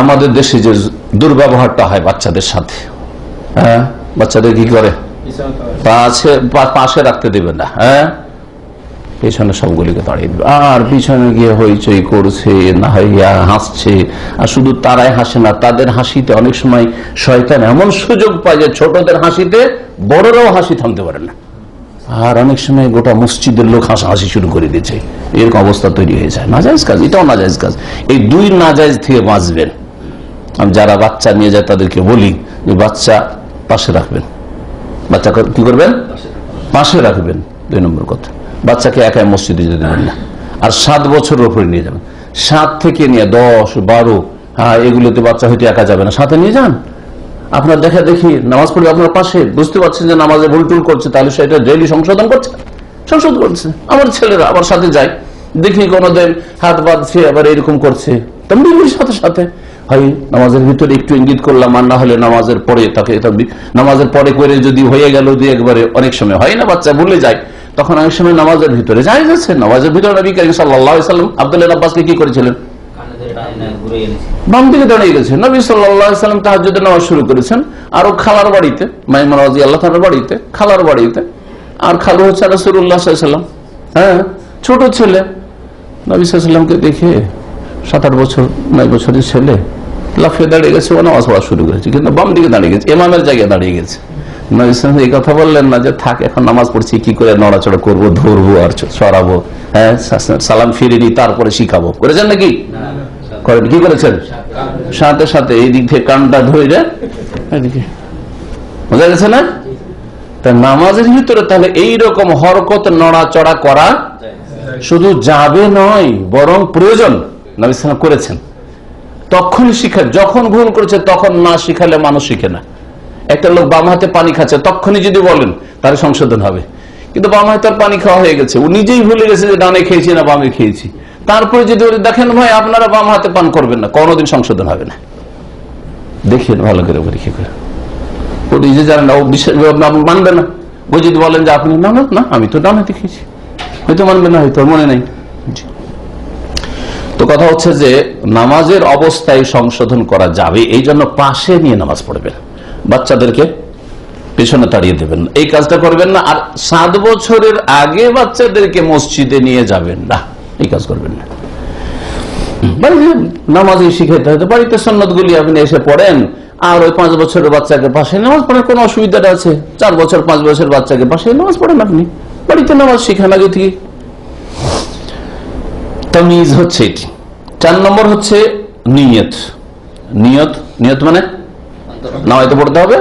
আমাদের দেশে যে দুর্ব্যবহারটা হয় বাচ্চাদের সাথে, হ্যাঁ, বাচ্চাদের কি করে? পাশে রাখতে দেবে না, হ্যাঁ, পেছনে সবগুলিকে তাড়িয়ে দেবে। আর পিছনে গিয়ে হইচই করছে, না হইয়া হাসছে। আর শুধু তারাই হাসে না, তাদের হাসিতে অনেক সময় শয়তান এমন সুযোগ পায় যে ছোটদের হাসিতে বড়রাও হাসি থামতে পারে না। আর অনেক সময় গোটা মসজিদের লোক হাসাহাসি শুরু করে দিয়েছে, এরকম অবস্থা তৈরি হয়ে যায়। নাজায়েজ কাজ, এটাও নাজায়েজ কাজ। এই দুই নাজায়েজ থেকে বাঁচবেন। আমি যারা বাচ্চা নিয়ে যায় তাদেরকে বলি যে বাচ্চা পাশে রাখবেন, বাচ্চা কি করবেন, পাশে রাখবেন। 2 নম্বর কথা, বাচ্চাকে একাই মসজিদে যেতে দেবেন না। আর 7 বছরের উপরে নিয়ে যাবেন, 7 থেকে নিয়ে 10, 12, এগুলোতে বাচ্চা হয়তো একা যাবে না, সাথে নিয়ে যান। আপনার দেখা দেখি নামাজ পড়বে আপনার পাশে, বুঝতে পারছেন যে নামাজে ভুল টুল করছে, তাহলে সেটা ডেইলি সংশোধন করছে। আমার ছেলেরা আমার সাথে যায়, দেখি কোনোদিন হাত বাঁধছে আবার এরকম করছে, তেমনি সাথে সাথে হয় নামাজের ভিতরে একটু ইঙ্গিত করলাম, আর না হলে নামাজের পরে তাকে, নামাজের পরে করে যদি হয়ে গেল দিয়ে একবারে, অনেক সময় হয় না বাচ্চা ভুলে যায়, তখন অনেক সময় নামাজের ভিতরে যাই যাচ্ছে। নামাজের ভিতরে নবী করিম সাল্লাল্লাহু আলাইহি ওয়াসাল্লাম আব্দুল্লাহ ইবনে আব্বাসকে কি করেছিলেন, বাম দিকে দাঁড়িয়ে গেছে। নবী সাল্লাল্লাহু আলাইহি ওয়াসাল্লাম তাহাজ্জুদের নামাজ শুরু করেছেন, আর ও খালার বাড়িতে, মাইমুনা রাদিয়াল্লাহু তাআলার বাড়িতে, খালার বাড়িতে, আর খালু হচ্ছে রাসূলুল্লাহ সাল্লাল্লাহু আলাইহি ওয়াসাল্লাম। হ্যাঁ, ছোট ছেলে, নবী সাল্লাল্লাহু আলাইহি ওয়াসাল্লামকে দেখে 7-8 বছর 9 বছরের ছেলে লাফিয়ে দাঁড়িয়ে গেছে, ও নামাজ পড়া শুরু করেছে, কিন্তু বাম দিকে দাঁড়িয়ে গেছে, ইমামের জায়গায় দাঁড়িয়ে গেছে। নবী সাল্লাল্লাহু আলাইহি ওয়াসাল্লাম এই কথা বললেন না যে থাক এখন নামাজ পড়ছি, কি করে নড়াচড়া করবো, ধরবো আর সরাবো, হ্যাঁ সালাম ফিরিনি তারপরে শিখাবো, করেছেন নাকি? করেন, কি করেছেন? সাথে সাথে এই দিক থেকে কানটা ধরে এদিকে, বোঝা গেছে না? তা নামাজের ভিতরে তাহলে এইরকম হরকত নড়াচড়া করা শুধু যাবে নয়, বরং প্রয়োজন। নবী সাল্লাল্লাহু আলাইহি ওয়াসাল্লাম করেছেন, তখনই শিখা। যখন ভুল করেছে তখন না শিখালে মানুষ শিখে না। একটা লোক বাম হাতে পানি খাচ্ছে, তখনই যদি বলেন তাহলে সংশোধন হবে, কিন্তু বাম হাতে পানি খাওয়া হয়ে গেছে, ও নিজেই ভুলে গেছে যে ডানে খেয়েছি না বামে খেয়েছি, তারপরে যদি দেখেন ভাই আপনারা বাম হাতে পান করবেন না, কোনোদিন সংশোধন হবে না। দেখেন ভালো করে পরীক্ষা করে, ও নিজে জানেন না, ও বিশ্বাস মানবে না। ও যদি বলেন যে আপনি না না আমি তো ডান হাতে খেয়েছি, হয়তো মানবে না, হয়তো মনে নেই। তো কথা হচ্ছে যে নামাজের অবস্থায় সংশোধন করা যাবে, এই জন্য পাশে নিয়ে নামাজ পড়বেন, বাচ্চাদেরকে পেছনে তাড়িয়ে দেবেন, এই কাজটা করবেন না। আর 7 বছরের আগে বাচ্চাদেরকে মসজিদে নিয়ে যাবেন না, এই কাজ করবেন না। বাড়িতে নামাজে শিখাইতে হবে, বাড়িতে সুন্নাত গুলি আপনি এসে পড়েন, আর ওই 5 বছরের বাচ্চাকে পাশে নামাজ পড়ার কোন অসুবিধাটা আছে? 4 বছর 5 বছর বাচ্চাকে পাশে নামাজ পড়েন, আপনি বাড়িতে নামাজ শিখান আগে থেকে। তামিজ হচ্ছে এটি। 4 নম্বর হচ্ছে নিয়ত। নিয়ত, নিয়ত মানে নামাজে পড়তে হবে,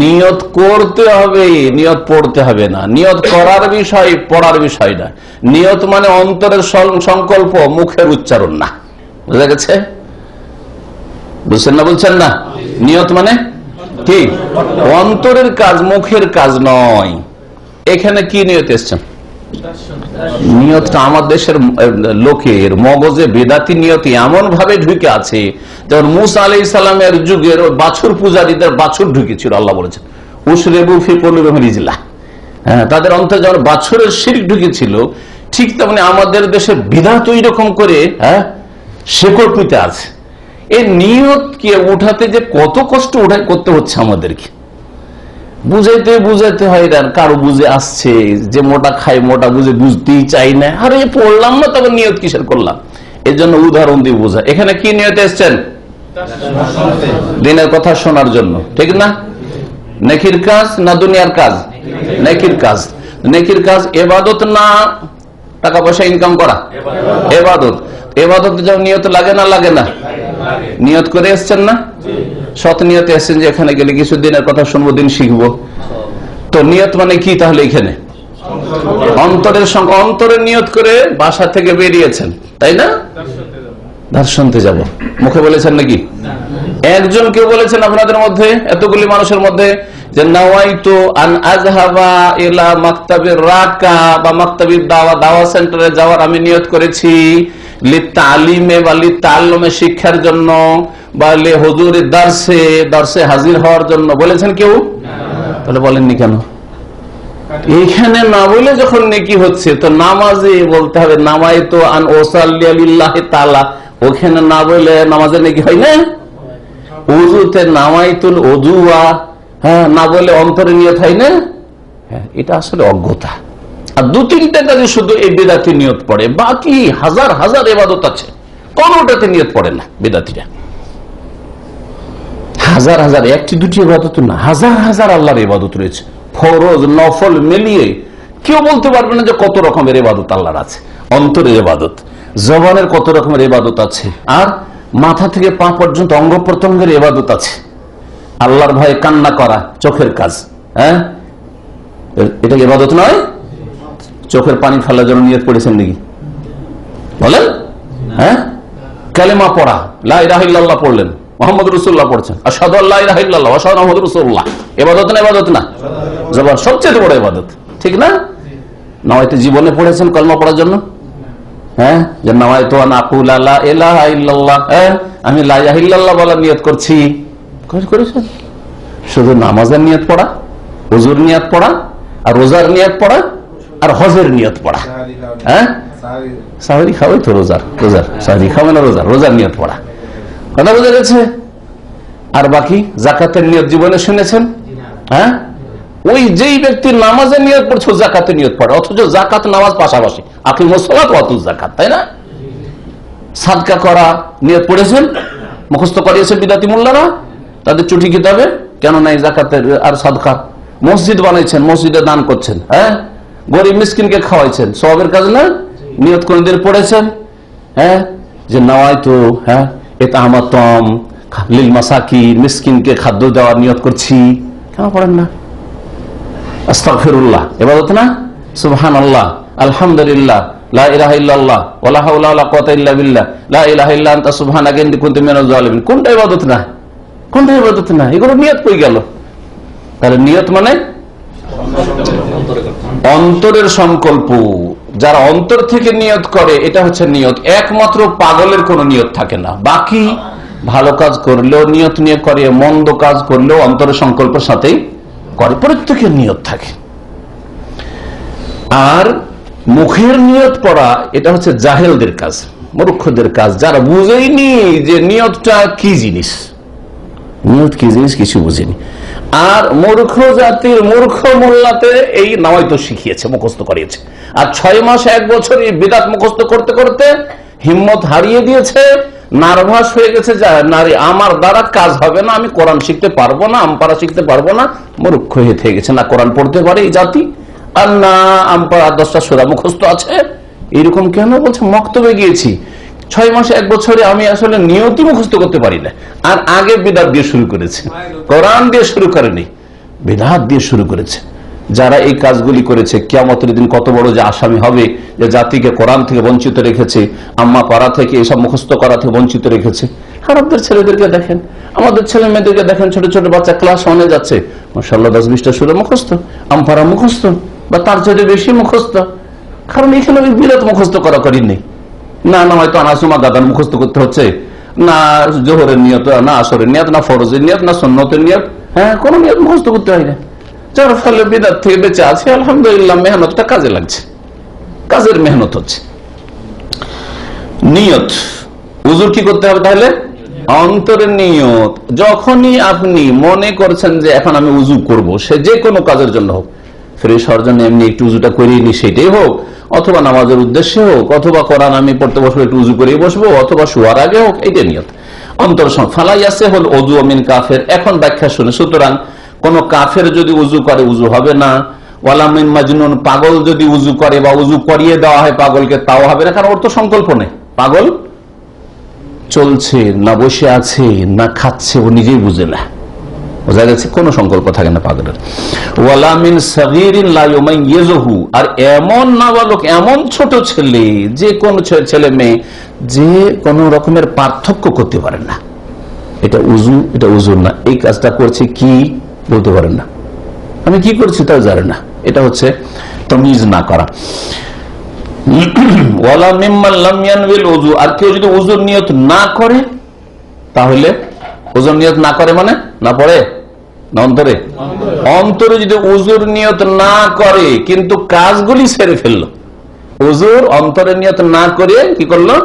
নিয়ত করতে হবে, নিয়ত পড়তে হবে না। নিয়ত করার বিষয়, পড়ার বিষয় না। নিয়ত মানে অন্তরের সংকল্প, মুখের উচ্চারণ না। বুঝা গেছে? বুঝছেন না? বলছেন না? নিয়ত মানে কি? অন্তরের কাজ, মুখের কাজ নয়। এখানে কি নিয়ত এসছেন? নিয়তটা আমার দেশের লোকের মগজে বেদাতি নিয়ত এমন ভাবে ঢুকে আছে, যেমন মুসা আলাইহিস সালামের যুগের বাছুর পূজারীদের বাছুর ঢুকেছিল। আল্লাহ বলেছেন উশরিবু ফি কুলুবিহিম রিজলা, তাদের অন্তরে যেমন বাছুরের শিরক ঢুকেছিল, ঠিক তেমনি আমাদের দেশে বিদআত ওই রকম করে শেকড় পুঁতে আছে। এই নিয়তকে উঠাতে যে কত কষ্ট করতে হচ্ছে আমাদেরকে, বুঝাইতে বুঝাইতে হয়। কারো বুঝে আসছে যে মোটা খাই, মোটা বুঝে বুঝতেই চাই না, আরে পড়লাম না তবে নিয়ত কিসের করলাম। এই জন্য উদাহরণ দিয়ে বোঝা। এখানে কি নিয়ত এসছেন? দিনের কথা শোনার জন্য, ঠিক না? নেকির কাজ না দুনিয়ার কাজ? নেকির কাজ। নেকির কাজ এবাদত না টাকা পয়সা ইনকাম করা? এবাদত। এবাদত যেমন নিয়ত লাগে না? লাগে না? নিয়ত করে এসছেন না? সৎ নিয়তে এসছেন যে এখানে গেলে কিছু দিনের কথা শুনবো, দিন শিখবো। তো নিয়ত মানে কি তাহলে? এখানে অন্তরের সঙ্গে, অন্তরের নিয়ত করে বাসা থেকে বেরিয়েছেন, তাই না? ধার শুনতে যাব, মুখে বলেছেন নাকি? একজন কেউ বলেছেন আপনাদের মধ্যে, এতগুলি মানুষের মধ্যে, যে নাওয়াইতু আন আযহাবা ইলা মাকতাবির রাকা বা মাকতাবির দাওয়া, দাওয়া সেন্টারে যাওয়ার আমি নিয়ত করেছি, লিতালিমে বা লিতাআল্লুমে শিক্ষার জন্য, বা লি হুজুরি দারসে, দারসে হাজির হওয়ার জন্য। বলেছেন কেউ? তাহলে বলেননি কেন? এইখানে না বলে যখন নেকি হচ্ছে, তো নামাজে বলতে হবে নামাইতু আন উসাল্লি লিল্লাহি তাআলা। ওখানে না বলে নামাজে নেকি হয় না? ওযুতে নামাইতুল ওযুয়া, হ্যাঁ, না বলে অন্তরে নিয়ত হয় না? হ্যাঁ, এটা আসলে অজ্ঞতা। আর 2-3টা কাজে শুধু এই বিদআতি নিয়ত পড়ে, বাকি হাজার হাজার ইবাদত আছে, কোনটাতে নিয়ত পড়ে না বিদআতিরা। হাজার হাজার, 1টি 2টি ইবাদত না, হাজার হাজার আল্লাহর ইবাদত রয়েছে, ফরজ নফল মিলিয়ে কেউ বলতে পারবে না যে কত রকমের ইবাদত আল্লাহর আছে। অন্তরের ইবাদত, জবানের কত রকমের ইবাদত আছে, আর মাথা থেকে পা পর্যন্ত অঙ্গ প্রত্যঙ্গের ইবাদত আছে। আল্লাহর ভয়ে কান্না করা চোখের কাজ, হ্যাঁ, এটা ইবাদত নয়? চোখের পানি ফেলার জন্য নিয়ত করেছেন নাকি বলেন? হ্যাঁ, কালেমা পড়া, লা ইলাহা ইল্লাল্লাহ পড়লেন, মুহাম্মদ রাসূলুল্লাহ পড়ছেন, আশহাদু আল্লা ইলাহা ইল্লাল্লাহ ওয়া আশহাদু আন্না মুহাম্মাদুর রাসূলুল্লাহ, ইবাদত না? ইবাদত না? জবান সবচেয়ে বড় ইবাদত, ঠিক না? নওয়াইতে জীবনে পড়েছেন কলমা পড়ার জন্য? হ্যাঁ, যে নওয়াইতু আন আকুলা লা ইলাহা ইল্লাল্লাহ, হ্যাঁ, আমি লা ইলাহা ইল্লাল্লাহ বলার নিয়ত করছি, করেছেন? শুধু নামাজের নিয়ত পড়া, ওযুর নিয়ত পড়া, আর রোজার নিয়ত পড়া, আর হজের নিয়ত পড়া। হ্যাঁ, সাহরি খাওয়াই তো রোজার সাহরি খাওয়া না, রোজার নিয়ত পড়া, কথা বোঝা গেছে? আর বাকি জাকাতের নিয়ত জীবনে শুনেছেন? হ্যাঁ, ওই যেই ব্যক্তি নামাজের নিয়ত পড়ছে জাকাতের নিয়ত পড়ে, অথচ জাকাত নামাজ পাশাপাশি, আকিমুস সালাত ওয়া আতুজ যাকাত, তাই না? সাদকা করা নিয়ত পড়েছেন, মুখস্থ করিয়েছে বিদাতি মোল্লারা তাদের চুটি কিতাবে, কেন নাই জাকাতের আর সাদকা? মসজিদ বানাইছেন, মসজিদে দান করছেন, হ্যাঁ, গরিব মিসকিনকে খাওয়াইছেন, সওয়াবের কাজ না? নিয়ত কোনদিন পড়েছেন? হ্যাঁ, যে নাওয়াইতু, হ্যাঁ, ইতআমাতুম লিল মাসাকিন, মিসকিনকে খাদ্য দেওয়ার নিয়ত করছি, কেন পড়েন না? আস্তাগফিরুল্লাহ ইবাদত না? সুবহানাল্লাহ, আলহামদুলিল্লাহ, লা ইলাহা ইল্লাল্লাহ ওয়ালা হাওলা ওয়ালা কুওয়াতা ইল্লা বিল্লাহ, লা ইলাহা ইল্লা আনতা সুবহানাকা ইন্নী কুনতু মিনাজ জালিমিন, কোনটা ইবাদত না? কোনটা ইবাদত না? এগুলো নিয়ত কই গেল? তাহলে নিয়ত মানে অন্তরের সংকল্প। যারা অন্তর থেকে নিয়ত করে এটা হচ্ছে নিয়ত। একমাত্র পাগলের কোনো নিয়ত থাকে না, বাকি ভালো কাজ করলেও নিয়ত নিয়ে করে, মন্দ কাজ করলেও অন্তরের সংকল্পের সাথেই করে, প্রত্যেকের নিয়ত থাকে। আর মুখের নিয়ত করা এটা হচ্ছে জাহেলদের কাজ, মূর্খদের কাজ, যারা বুঝেইনি যে নিয়তটা কি জিনিস, নিয়ত কি জিনিস কিছু বুঝেনি। আর মূর্খ জাতির মূর্খ মোল্লাতে এই নাওয়াইতো শিখিয়েছে, মুখস্থ করিয়েছে, আর 6 মাস 1 বছর এই বিদআত মুখস্থ করতে করতে হিম্মত হারিয়ে দিয়েছে, নার্ভাস হয়ে গেছে, নারী আমার দ্বারা কাজ হবে না, আমি কোরআন শিখতে পারবো না, আমপারা শিখতে পারবো না, মূর্খ হয়ে গেছে। না কোরআন পড়তে পারে এই জাতি, আর না আমপারা 10টা সূরা মুখস্থ আছে। এরকম কেন বলছে? মক্তবে গিয়েছি 6 মাসে 1 বছরে আমি আসলে নিয়তি মুখস্থ করতে পারি না। আর আগে বিদআত দিয়ে শুরু করেছে, কোরআন দিয়ে শুরু করেনি, বিদআত দিয়ে শুরু করেছে। যারা এই কাজগুলি করেছে কিয়ামতের দিন কত বড় যে আসামি হবে, যে জাতিকে কোরআন থেকে বঞ্চিত রেখেছে, আম্মা পাড়া থেকে এসব মুখস্থ করা থেকে বঞ্চিত রেখেছে। আরবদের ছেলেদেরকে দেখেন, আমাদের ছেলে মেয়েদেরকে দেখেন, ছোট ছোট বাচ্চা ক্লাস 1-এ যাচ্ছে, মাশাআল্লাহ 10-20টা সূরা মুখস্থ, আমপারা মুখস্থ, বা তার চেয়ে বেশি মুখস্থ। কারণ এখানে ওই বিদআত মুখস্থ করা করি নেই, না হয়তো আনাসুমা গাদান মুখস্থ করতে হচ্ছে, না জোহরের নিয়ত, না আসরের নিয়ত, না ফরজের নিয়ত, না সুন্নতের নিয়ত, হ্যাঁ, কোন নিয়ত মুখস্থ করতে হয় না। যার ফলে বিদআত থেকে বেঁচে আছে, আলহামদুলিল্লাহ, মেহনতটা কাজে লাগছে, কাজের মেহনত হচ্ছে। নিয়ত, উযুর কি করতে হবে তাহলে? অন্তরের নিয়ত। যখনই আপনি মনে করছেন যে এখন আমি উযু করব, সে যে কোনো কাজের জন্য হোক, ফ্রেশ হওয়ার জন্য এমনি একটু উযুটা করিয়ে নি সেটাই হোক, অথবা নামাজের উদ্দেশ্যে হোক, অথবা কোরআন আমি পড়তে বসবো একটু উযু করে বসবো, অথবা শোয়ার আগে হোক, এইটা নিয়ত। অন্তর ফালাইয়াসে হল ওযু মিন কাফের। এখন ব্যাখ্যা শুনে, সুতরাং কোন কাফের যদি উযু করে উযু হবে না, ওয়ালা মিন মাজনুন, পাগল যদি উযু করে বা উযু করিয়ে দেওয়া হয় পাগলকে, তাও হবে না, কারণ ওর তো সংকল্প নেই। পাগল চলছে না বসে আছে না খাচ্ছে, ও নিজেই বুঝে না, বোঝা গেছে, কোন সংকল্প থাকে না পাগলের। ওয়ালা মিন সাগীরিন লা ইউমাইয়িজুহু, আর এমন নাবালক, এমন ছোট ছেলে, যে কোন ছেলে মেয়ে যে কোন রকমের পার্থক্য করতে পারে না, এটা উযু এটা উযু না, এই কাজটা করছে কি বলতে পারেন না, আমি কি করছি তাও জানে না, এটা হচ্ছে তামিজ না করা। ওয়ালা মিম্মান লাম ইয়ানবিল উযু, আর কেউ যদি উযুর নিয়ত না করে, তাহলে উযুর নিয়ত না করে মানে না পড়ে না অন্তরে? অন্তরে যদি উযুর নিয়ত না করে কিন্তু কাজগুলি সেরে ফেললো, উযুর অন্তরে নিয়ত না করে কি করলো?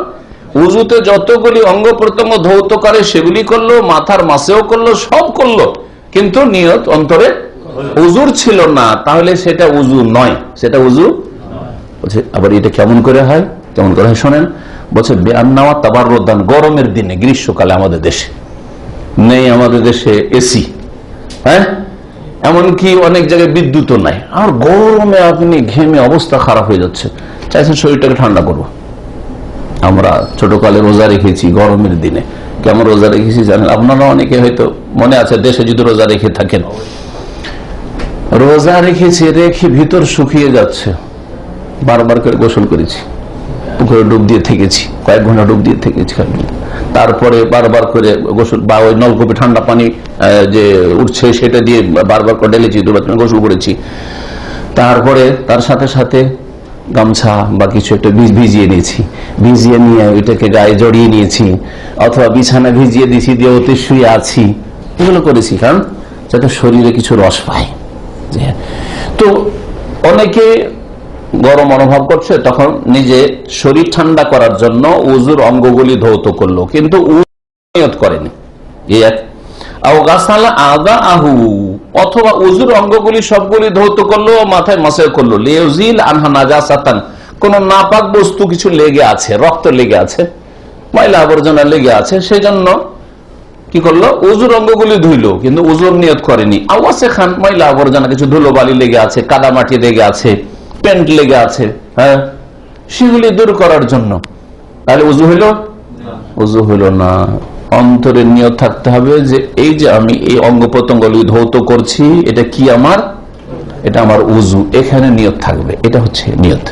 উযুতে যতগুলি অঙ্গ প্রত্যঙ্গ ধৌত করে সেগুলি করলো, মাথার মাসেও করলো, সব করলো, কিন্তু নিয়ত অন্তরে উযুর ছিল না, তাহলে সেটা উযু নয়, সেটা উযু। আবার এটা কেমন করে হয়? কেমন করে হয় শোনেন, বলছে বেআন্নাওয়া তাবাররুদান, গরমের দিনে, গ্রীষ্মকালে আমাদের দেশে নেই, আমাদের দেশে এসি, হ্যাঁ, এমনকি অনেক জায়গায় বিদ্যুৎও নাই, আর গরমে আপনি ঘেমে অবস্থা খারাপ হয়ে যাচ্ছে, চাইছেন শরীরটাকে ঠান্ডা করবো। আমরা ছোটকালে রোজা রেখেছি গরমের দিনে, কেমন রোজা রেখেছি জানেন আপনারা, অনেকে হয়তো মনে আছে দেশে যদি রোজা রেখে থাকেন, রোজা রেখেছি রেখে ভিতর শুকিয়ে যাচ্ছে, বারবার করে গোসল করেছি, পুকুরে ডুব দিয়ে থেকেছি, কয়েক ঘন্টা ডুব দিয়ে থেকেছি, তারপরে বারবার করে গোসল বা ওই নলকূপে ঠান্ডা পানি যে উঠছে সেটা দিয়ে বারবার করে ঢেলেছি, দুবার গোসল করেছি, তারপরে তার সাথে সাথে গামছা বা কিছু একটা ভিজিয়ে নিয়েছি, ভিজিয়ে নিয়ে ওইটাকে গায়ে জড়িয়ে নিয়েছি, অথবা বিছানা ভিজিয়ে দিয়েছি দিয়ে ওতে শুয়ে আছি, এগুলো করেছি কারণ যাতে শরীরে কিছু রস পায়। তো অনেকে গরম অনুভব করছে, তখন নিজে শরীর ঠান্ডা করার জন্য উজুর অঙ্গগুলি ধৌত করলো, কিন্তু নিয়ত করেনি। অথবা উজুর অঙ্গগুলি সবগুলি ধৌত করলো, মাথায় মাসাজ করলো, লিউজিল আনহা নাজাসাতান, কোন নাপাক বস্তু কিছু লেগে আছে, রক্ত লেগে আছে, ময়লা আবর্জনা লেগে আছে, সেই জন্য কি করলো, উজুর অঙ্গগুলি ধুইলো, কিন্তু উজুর নিয়ত করেনি। আওয়াসে খান, ময়লা আবর্জনা কিছু ধুলো বালি লেগে আছে, কাদা মাটি লেগে আছে, পেন্ট লেগে আছে, হ্যাঁ, সেগুলি দূর করার জন্য, তাহলে উজু হইল? উজু হইল না। অন্তরে নিয়ত থাকতে হবে যে এই যে আমি এই অঙ্গ প্রত্যঙ্গগুলি ধৌত করছি, এটা কি আমার, এটা আমার উজু, এখানে নিয়ত থাকবে, এটা হচ্ছে নিয়ত।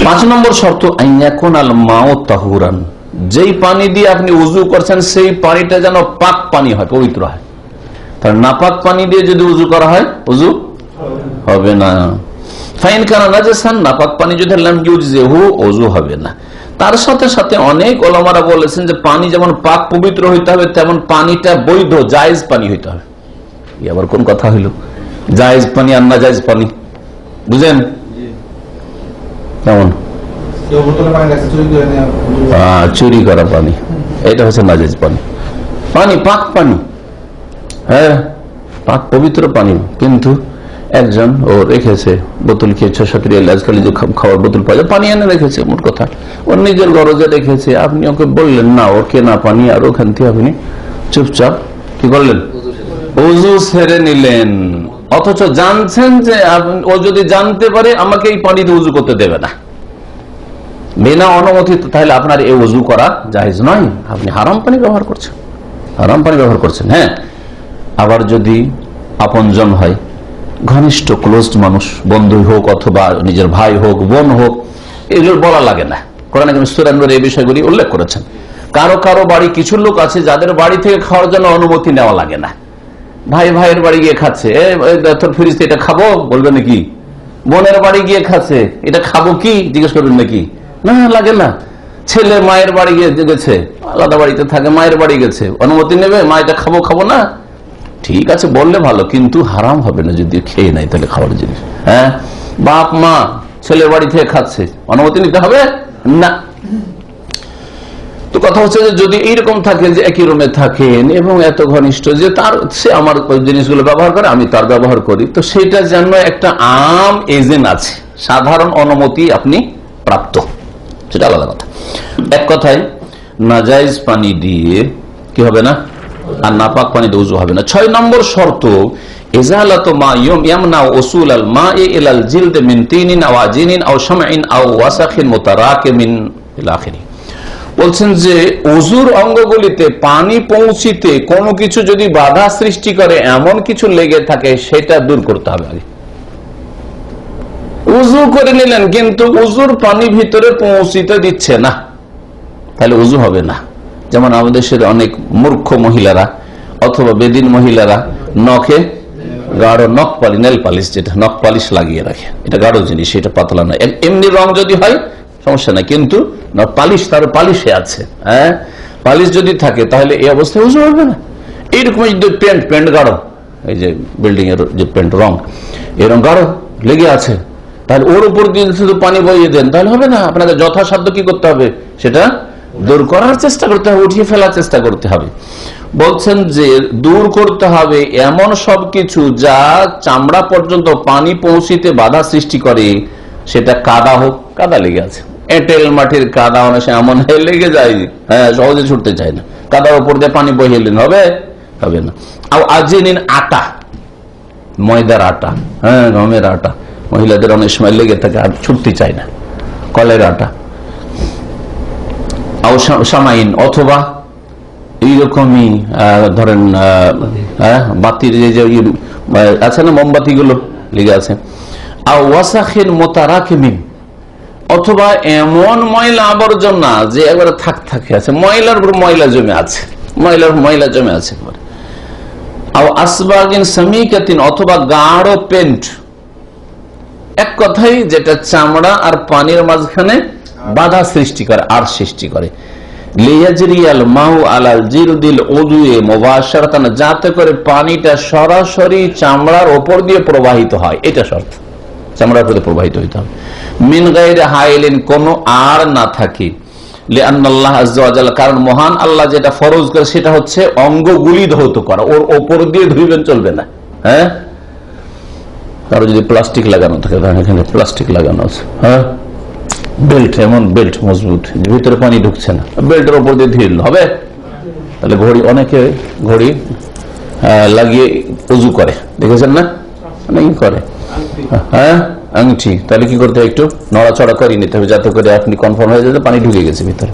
5 নম্বর শর্ত, আইয়াকুন আল মাউ তাহুরান, যেই পানি দিয়ে আপনি উজু করছেন সেই পানিটা যেন পাক পানি হয়, পবিত্র হয়। তার নাপাক পানি দিয়ে যদি উজু করা হয় উজু হবে না। ফাইন কানা নাজাসান, নাপাক পানি যদি লাম ইউজজিহু, উজু হবে না। তার সাথে সাথে অনেক ওলামারা বলেছেন যে পানি যেমন পাক পবিত্র হইতে হবে, তেমন পানিটা বৈধ জায়েজ পানি হইতে হবে। আবার কোন কথা হইল, জায়েজ পানি আর না জায়েজ পানি, বুঝেন কেমন? চুরি করা পানি, এটা হচ্ছে নাজায়েজ পানি। পানি পাক পানি, হ্যাঁ পাক পবিত্র পানি, কিন্তু একজন ও রেখেছে বোতল খেয়ে 6-7 রিয়াল, আজকাল যে খাওয়ার বোতল পাওয়া যায়, পানি এনে রেখেছে, মোট কথা ওর নিজের গরজে রেখেছে, আপনি ওকে বললেন না ওর কেনা পানি, আর ওখান থেকে আপনি চুপচাপ কি করলেন, উজু সেরে নিলেন, অথচ জানছেন যে ও যদি জানতে পারে আমাকে এই পানিতে উজু করতে দেবে না বিনা অনুমতি, তাহলে আপনার এই উজু করা জায়েজ নয়, আপনি হারাম পানি ব্যবহার করছেন, হারাম পানি ব্যবহার করছেন। হ্যাঁ, আবার যদি আপনজন হয়, ঘনিষ্ঠ ক্লোজড মানুষ, বন্ধু হোক অথবা নিজের ভাই হোক, বোন হোক, এগুলো বলা লাগে না। কোরআনে সূরা নূরে এই বিষয়গুলি উল্লেখ করেছেন। কারো কারো বাড়ি, কিছু লোক আছে যাদের বাড়ি থেকে খাওয়ার জন্য অনুমতি নেওয়া লাগে না। ভাই ভাইয়ের বাড়ি গিয়ে খাচ্ছে, তোর ফ্রিজে এটা খাবো বলবে নাকি? বোনের বাড়ি গিয়ে খাচ্ছে, এটা খাবো কি জিজ্ঞেস করবেন নাকি? না, লাগে না। ছেলে মায়ের বাড়ি গিয়ে গেছে, আলাদা বাড়িতে থাকে, মায়ের বাড়ি গেছে, অনুমতি নেবে? মা এটা খাবো খাবো না, ঠিক আছে বললে ভালো, কিন্তু হারাম হবে না যদি খেয়ে নাই তাহলে খাওয়ার জিনিস। হ্যাঁ, বাপ মা ছেলের বাড়ি থেকে খাচ্ছে, অনুমতি নিতে হবে না। তো কথা হচ্ছে যে যদি এইরকম থাকে যে একই রুমে থাকেন এবং এত ঘনিষ্ঠ যে তার সে আমার জিনিসগুলো ব্যবহার করে, আমি তার ব্যবহার করি, তো সেটা যেন একটা আম এজেন্ট আছে, সাধারণ অনুমতি আপনি প্রাপ্ত, সেটা আলাদা কথা। এক কথায় নাজায়েজ পানি দিয়ে কি হবে না, আর নাপাক পানি দিয়ে উযু হবে না। 6 নম্বর শর্ত, ইজালাতু মা ইয়ামনা উসুল আল মা'i ইলা আল জিলদ মিন তিনিন আও আজিনিন আও শামইন আও ওয়াসাখিন মুতারাকিমিন ইলা আখিরি। বলছেন যে উযুর অঙ্গগুলিতে পানি পৌঁছিতে কোনো কিছু যদি বাধা সৃষ্টি করে, এমন কিছু লেগে থাকে, সেটা দূর করতে হবে আগে। উযু করে নিলেন কিন্তু উযুর পানি ভিতরে পৌঁছিতে দিচ্ছে না, তাহলে উযু হবে না। যেমন আমাদের দেশের অনেক মূর্খ মহিলারা অথবা বেদিন মহিলারা নখে গাঢ় নখ পালিশ, নেল পালিশ, যেটা নখ পালিশ লাগিয়ে রাখে, এটা গাঢ় জিনিস, এটা পাতলা নয়। এমনি রং যদি হয় সমস্যা নাই, কিন্তু নখ পালিশ, তার পালিশে আছে, হ্যাঁ পালিশ যদি থাকে তাহলে এই অবস্থায় উযু হবে না। এইরকম যদি পেন্ট গাঢ়, এই যে বিল্ডিং এর যে পেন্ট রং, এই রং গাঢ় লেগে আছে, তাহলে ওর উপর দিয়ে শুধু পানি বইয়ে দেন, তাহলে হবে না। আপনাকে যথাসাধ্য কি করতে হবে, সেটা দূর করার চেষ্টা করতে হবে, উঠিয়ে ফেলার চেষ্টা করতে হবে। বলছেন যে দূর করতে হবে এমন সবকিছু যা চামড়া পর্যন্ত পানি পৌঁছিতে বাধা সৃষ্টি করে, সেটা কাদা হোক, কাদা লেগে আছে, এঁটেল মাটির কাদা অনেক এমন লেগে যায়, হ্যাঁ সহজে ছুটতে চায় না, কাদার উপর দিয়ে পানি বহিয়ে হবে, হবে না। আর আজিনিন আটা, ময়দার আটা, হ্যাঁ গমের আটা, মহিলাদের অনেক সময় লেগে থাকে আর ছুটতে চায় না, কলের আটা, সামাইন অথবা এইরকমই ধরেন বাতির যে আছে না মোমবাতি গুলো লেগে আছে, অথবা এমন ময়লা আবর্জনা যে একবারে থাকে আছে, ময়লার উপর ময়লা জমে আছে, ময়লা জমে আছে, অথবা গাঢ় পেন্ট, এক কথাই যেটা চামড়া আর পানির মাঝখানে বাধা সৃষ্টি করে, আর সৃষ্টি করে, যাতে করে পানিটা সরাসরি চামড়ার ওপর দিয়ে প্রবাহিত হয়, এটা শর্ত, চামড়ার উপরে প্রবাহিত হইতে হবে, মিন গায়রি হাইলিন, কোন আর না থাকে, লিআন্নাল্লাহ আযজা ওয়া জাল্লা, কারণ মহান আল্লাহ যেটা ফরজ করে সেটা হচ্ছে অঙ্গগুলি ধৌত করা, ওর ওপর দিয়ে ধুইবেন চলবে না। হ্যাঁ, কারো যদি প্লাস্টিক লাগানো থাকে, এখানে প্লাস্টিক লাগানো আছে, হ্যাঁ বেল্ট, এমন বেল্ট মজবুত ভিতরে পানি ঢুকছে না, বেল্টের ওপর দিয়ে ধুইল হবে? তাহলে ঘড়ি, অনেকে ঘড়ি লাগিয়ে উজু করে, দেখেছেন না, অনেকে করে, হ্যাঁ আংটি, তাহলে কি করতে হবে, একটু নড়াচড়া করে নিতে হবে যাতে করে আপনি কনফার্ম হয়ে যাবে পানি ঢুকে গেছে ভিতরে।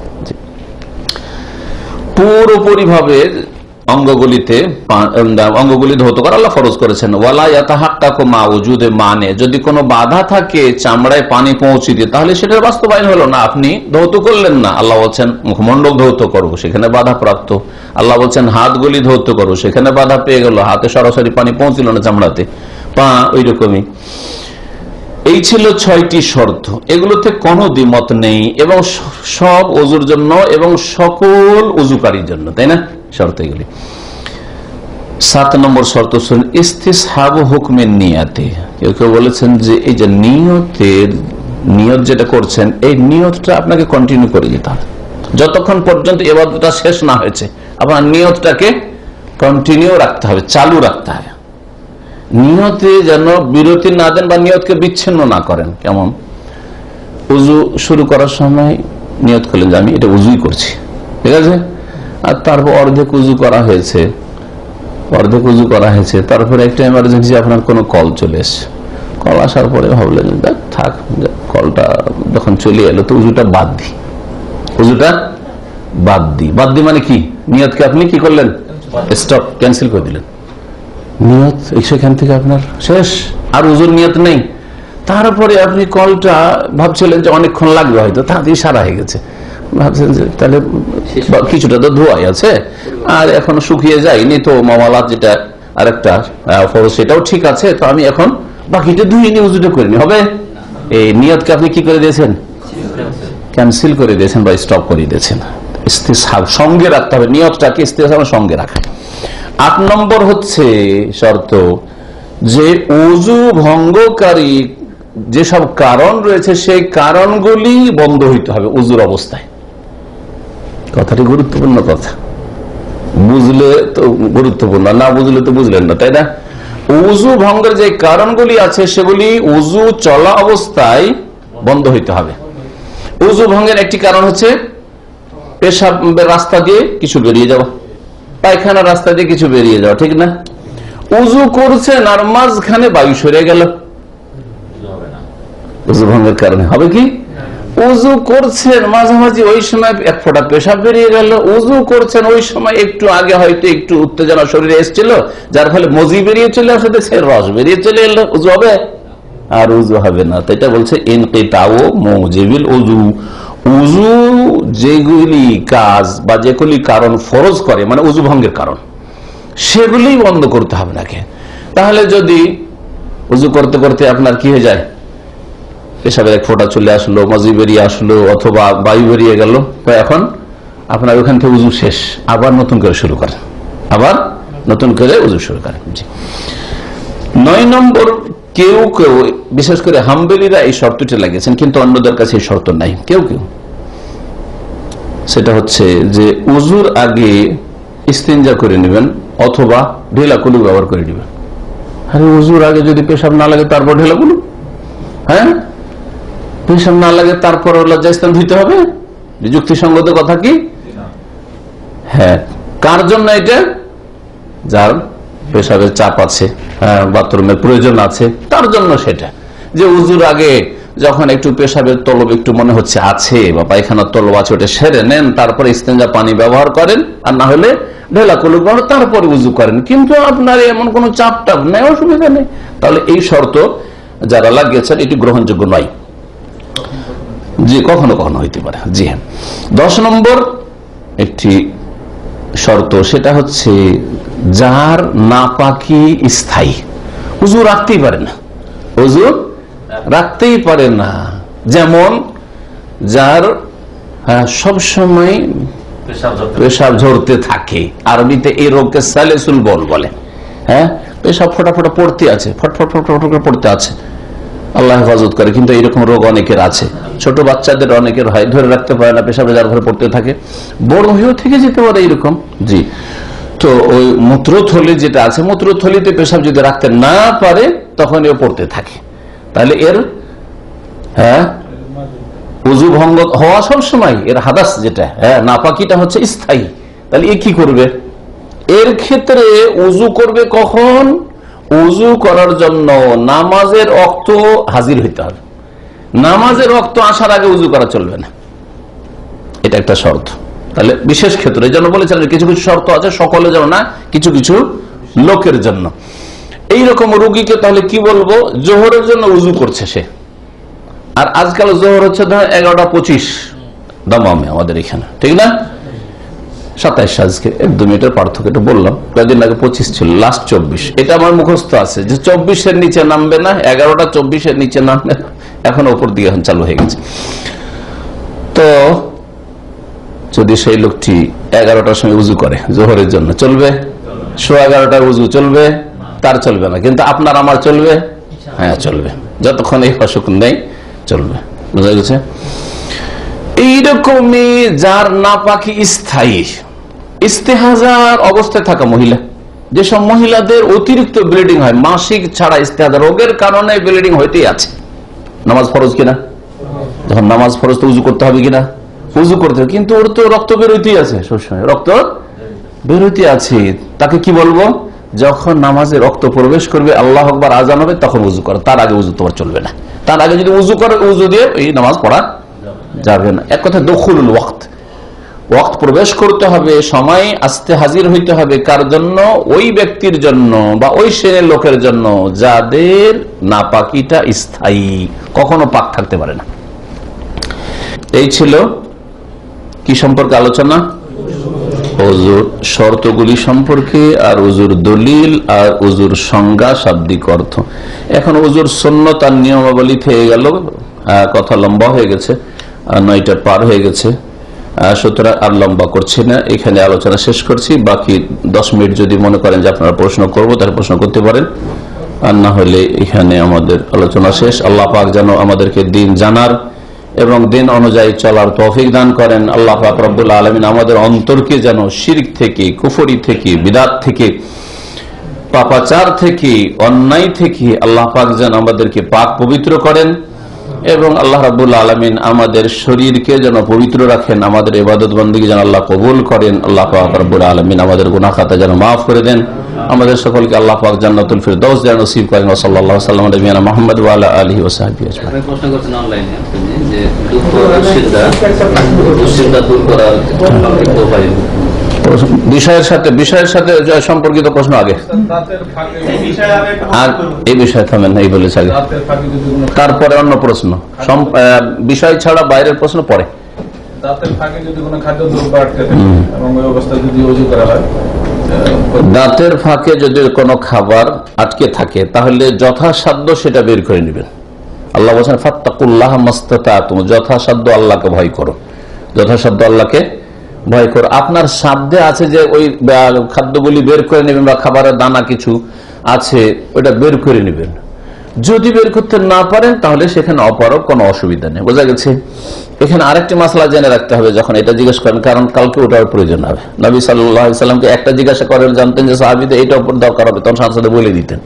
পুরোপুরি ভাবে অঙ্গগুলি ধৌত করা আল্লাহ ফরজ করেছেন। ওয়ালা ইয়াতাহাক্কাকু মা ওজুদে মানে, যদি কোনো বাধা থাকে চামড়ায় পানি পৌঁছে দিয়ে, তাহলে সেটার বাস্তবায়ন হলো না, আপনি ধৌত করলেন না। আল্লাহ বলছেন মুখমণ্ডল ধৌত করবো, সেখানে বাধা প্রাপ্ত। আল্লাহ বলছেন হাতগুলি ধৌত করবো, সেখানে বাধা পেয়ে গেল, হাতে সরাসরি পানি পৌঁছিল না চামড়াতে, পা ওই রকমই। এই ছিল 6টি শর্ত, এগুলোতে কোনো দ্বিমত নেই এবং সব ওযুর জন্য এবং সকল ওযুকারীর জন্য, তাই না শর্ত এগুলি। 7 নম্বর শর্ত শুনুন, ইস্তিসহাবু হুকমের নিয়াতে। কেউ কেউ বলেছেন যে এই যে নিয়ত যেটা করছেন, এই নিয়তটা আপনাকে কন্টিনিউ করে যেতে হবে যতক্ষণ পর্যন্ত ইবাদতটা শেষ না হয়েছে, আপনার নিয়তটাকে কন্টিনিউ রাখতে হবে, চালু রাখতে হবে, নিয়তে যেন বিরতি না দেন বা নিয়তকে বিচ্ছিন্ন না করেন। কেমন, উজু শুরু করার সময় নিয়ত করলেন যে আমি এটা উজুই করছি, ঠিক আছে, আর তারপর অর্ধেক উজু করা হয়েছে, তারপরে একটা এমার্জেন্সি আপনার কোনো কল চলে এসছে, কল আসার পরে ভাবলেন থাক, কলটা যখন চলে এলো তো উজুটা বাদ দিই মানে কি, নিয়তকে আপনি কি করলেন, স্টপ, ক্যান্সেল করে দিলেন, নিয়ত সেখান থেকে আপনার শেষ, আর উজুর নিয়ত নেই। তারপরে আপনি কলটা ভাবছিলেন যে অনেকক্ষণ লাগবে, হয়তো তাড়াতাড়ি সারা হয়ে গেছে, ভাবছেন যে তাহলে কিছুটা তো ধোয়াই আছে আর এখনো শুকিয়ে যায়নি, তো মামালাত যেটা আরেকটা ফরজ সেটাও ঠিক আছে, তো আমি এখন বাকিটা ধুয়ে নিয়ে উজুটা করে নি, হবে? এই নিয়তকে আপনি কি করে দিয়েছেন, ক্যান্সেল করে দিয়েছেন বা স্টপ করে দিয়েছেন। ইস্তিসহাব সঙ্গে রাখতে হবে, নিয়তটাকে ইস্তিসহাব সঙ্গে রাখা। 8 নম্বর হচ্ছে শর্ত যে ওযু ভঙ্গকারী যেসব কারণ রয়েছে সেই কারণগুলি বন্ধ হইতে হবে ওযুর অবস্থায়। কথাটি গুরুত্বপূর্ণ কথা, বুঝলে তো গুরুত্বপূর্ণ, না বুঝলে তো বুঝলেন না, তাই না? ওযু ভঙ্গের যে কারণগুলি আছে সেগুলি ওযু চলা অবস্থায় বন্ধ হইতে হবে। ওযু ভঙ্গের একটি কারণ হচ্ছে পেশাবের রাস্তা দিয়ে কিছু বেরিয়ে যাওয়া, পায়খানার রাস্তা দিয়ে কিছু বেরিয়ে যাওয়া, ঠিক না? উজু করছেন আর মাঝখানে বায়ু সরে গেল, উজু ভঙ্গের কারণে হবে কি? উজু করছেন মাঝামাঝি ওই সময় এক ফোঁটা পেশাব বেরিয়ে গেল, উজু করছেন ওই সময় একটু আগে হয়তো একটু উত্তেজনা শরীরে এসেছিল, যার ফলে মজি বেরিয়ে চলে আসলে সে রস বেরিয়ে চলে এলো, উজু হবে? আর উজু হবে না। তো এটা বলছে ইনকিতাউ মুজিবিল উজু, উজু যেগুলি কাজ বা যেগুলি কারণ ফরজ করে মানে উজু ভঙ্গের কারণ, সেগুলি বন্ধ করতে হবে নাকি। তাহলে যদি উজু করতে করতে আপনার কি হয়ে যায়, পেশাবের এক ফোঁটা চলে আসলো, মজি বেরিয়ে আসলো অথবা বায়ু বেরিয়ে গেল, তো এখন আপনার ওখান থেকে উজু শেষ, আবার নতুন করে শুরু করেন, উজু শুরু করেন। 9 নম্বর, কেউ কেউ বিশেষ করে হাম্বলীরা এই শর্তটি লাগিয়েছেন, কিন্তু অন্যদের কাছে এই শর্ত নাই। কেউ সেটা হচ্ছে যে উজুর আগে ইস্তিনজা করে নেবেন অথবা ঢেলা কুলু ব্যবহার করে নেবেন। আরে উজুর আগে যদি পেশাব না লাগে তারপর ঢেলা কুলু, হ্যাঁ পেশাব না লাগে তারপর লজ্জাস্থান ধুইতে হবে, যুক্তিসঙ্গত কথা কি? হ্যাঁ, কার জন্য এটা? যার পেশাবের চাপ আছে, বাথরুমের প্রয়োজন আছে, তার জন্য সেটা। যে উজুর আগে যখন একটু পেশাবের তলব একটু মনে হচ্ছে আছে বা পায়খানার তলব আছে, ওটা সেরে নেন, তারপরে ইস্তেঞ্জা পানি ব্যবহার করেন, আর না হলে ঢেলা কুলুক ব্যবহার, তারপরে উজু করেন। কিন্তু আপনার এমন কোন চাপ টাপ নেই, অসুবিধা নেই, তাহলে এই শর্ত যারা লাগিয়েছেন এটি গ্রহণযোগ্য নয়। জি, কখনো কখনো হইতে পারে। জি হ্যাঁ। 10 নম্বর একটি শর্ত, সেটা হচ্ছে যার নাপাকি স্থায়ী, উজু রাখতেই পারে না, উজু রাখতেই পারে না। যেমন যার সব সময় পেশাব ঝরতে থাকে, আরবিতে এই রোগকে সালেসুল বল বলে। হ্যাঁ, পেশাব ফোটাফোটা পড়তে আছে, ফটফট ফটফট পড়তে আছে, আল্লাহ হেফাজত করে। কিন্তু এইরকম রোগ অনেকের আছে, ছোট বাচ্চাদের অনেকের হয়, ধরে রাখতে পারে না, পেশাবে যার ঘরে পড়তে থাকে, বড় হয়েও থেকে যেতে পারে এরকম। জি, তো ওই মূত্রথলি যেটা আছে, মূত্রথলিতে পেশাব যদি রাখতে না পারে তখন এও পড়তে থাকে, তাহলে এর উজু ভঙ্গ হওয়া সব সময়, এর হাদাস যেটা নাপাকিটা হচ্ছে স্থায়ী। তাহলে এ কি করবে? এর ক্ষেত্রে উজু করবে কখন? উজু করার জন্য নামাজের ওয়াক্ত হাজির হইতে হবে, নামাজের ওয়াক্ত আসার আগে উজু করা চলবে না, এটা একটা শর্ত। তাহলে বিশেষ ক্ষেত্রে এই জন্য বলেছিলেন কিছু কিছু শর্ত আছে, সকলের জন্য না, কিছু কিছু লোকের জন্য। এইরকম রোগীকে তাহলে কি বলবো? জোহরের জন্য উজু করছে সে, আর আজকাল জোহর হচ্ছে ধর 11:25 দামামে আমাদের এখানে, ঠিক না? 27 আজকে 1-2 মিনিটের পার্থক্য, এটা বললাম। কয়েকদিন আগে 25 ছিল, লাস্ট 24। এটা আমার মুখস্থ আছে যে 24-এর নিচে নামবে না, 11:24-এর নিচে নামবে না, এখন ওপর দিয়ে এখন চালু হয়ে গেছে। তো যদি সেই লোকটি 11টার সময় উজু করে জোহরের জন্য, চলবে? 11:15 উজু চলবে, তার চলবে না, কিন্তু আপনার আমার চলবে। হ্যাঁ চলবে, যতক্ষণ এই অসুখ নেই চলবে। বুঝা গেছে? এইরকমই যার নাপাকি স্থায়ী, ইস্তেহাজার অবস্থায় থাকা মহিলা, যেসব মহিলাদের অতিরিক্ত ব্লিডিং হয়, মাসিক ছাড়া ইস্তেহাজার রোগের কারণে ব্লিডিং হইতেই আছে, নামাজ ফরজ কিনা? যখন নামাজ ফরজ তো উজু করতে হবে কিনা? উজু করতে হবে, কিন্তু ওর তো রক্ত বেরোইতেই আছে, সবসময় রক্ত বেরোইতে আছে। তাকে কি বলবো? যখন নামাজে রক্ত প্রবেশ করবে, আল্লাহু আকবার আযান হবে, তখন উজু করো, তার আগে উজু তোমার চলবে না। তার আগে যদি উজু করে, উজু দিয়ে এই নামাজ পড়া যাবে না। এক কথা দুখুলুল ওয়াক্ত, ওয়াক্ত প্রবেশ করতে হবে, সময় আসতে হাজির হইতে হবে। কার জন্য? ওই ব্যক্তির জন্য বা ওই শ্রেণীর লোকের জন্য যাদের নাপাকিটা স্থায়ী, কখনো পাক থাকতে পারে না। এই ছিল কি সম্পর্কে আলোচনা? ওযুর শর্তগুলি সম্পর্কে, আর ওযুর দলিল, আর ওযুর সংজ্ঞা, শাব্দিক অর্থ। এখন ওযুর সুন্নত আর নিয়মাবলী থেকে গেল, কথা লম্বা হয়ে গেছে, 9টা পার হয়ে গেছে, সুতরাং আর লম্বা করছি না, এখানে আলোচনা শেষ করছি। বাকি 10 মিনিট যদি মনে করেন যে আপনারা প্রশ্ন করবো, তাহলে প্রশ্ন করতে পারেন, আর না হলে এখানে আমাদের আলোচনা শেষ। আল্লাহ পাক যেন আমাদেরকে দিন জানার এবং দিন অনুযায়ী চলার তৌফিক দান করেন। আল্লাহ পাক রব্বুল আলামিন আমাদের অন্তরকে যেন শিরক থেকে, কুফরি থেকে, বিদআত থেকে, পাপাচার থেকে, অন্যায় থেকে আল্লাহ পাক যেন আমাদেরকে পাক পবিত্র করেন, এবং আল্লাহ রাব্বুল আলামিন আমাদের শরীরকে যেন পবিত্র রাখেন, আমাদের ইবাদত বন্দেগী যেন আল্লাহ কবুল করেন। আল্লাহ পাক রব্বুল আলামিন আমাদের গুনাহ খাতা যেন মাফ করে দেন, আমাদের সকলকে আল্লাহ পাক জান্নাতুল ফিরদাউস যেন নসিব করেন। সাল্লাল্লাহু আলাইহি ওয়া সাল্লাম নবিয়ানা মুহাম্মদ ওয়া আলা আলিহি ওয়া সাহবিহি আজমাইন। প্রশ্ন করছেন অনলাইনে যে দুশ্চিন্তা দূর করার উপায়, বিষয়ের সাথে সম্পর্কিত প্রশ্ন আগে, আর এই বিষয়ে থামেন, এই বলেছে আগে, তারপরে অন্য প্রশ্ন, বিষয় ছাড়া বাইরের প্রশ্ন পরে। দাঁতের ফাঁকে যদি কোনো খাদ্যদ্রব্য আটকে থাকে এবং ওই অবস্থায় যদি ওযু করা হয়, দাঁতের ফাঁকে যদি কোনো খাবার আটকে থাকে, তাহলে যথাসাধ্য সেটা বের করে নেবেন। আল্লাহ বলেছেন ফাত্তাকুল্লাহ মাস্তাতাতুম, যথাসাধ্য আল্লাহকে ভয় করো, যথাসাধ্য আল্লাহকে ভয় করো। আপনার সাধ্যে আছে যে ওই খাদ্যগুলি বের করে নেবেন, বা খাবারের দানা কিছু আছে ওটা বের করে নেবেন। যদি বের করতে না পারেন তাহলে সেখানে অপারক, কোনো অসুবিধা নেই। বোঝা গেছে? এখানে আরেকটি মাসলা জেনে রাখতে হবে যখন এটা জিজ্ঞেস করেন, কারণ কালকে ওটার প্রয়োজন হবে। নবী সাল্লাল্লাহু আলাইহি সাল্লামকে একটা জিজ্ঞাসা করেন, জানতেন যে সাহাবীদের এইটা উপর দরকার হবে, তখন সাথে সাথে বলে দিতেন।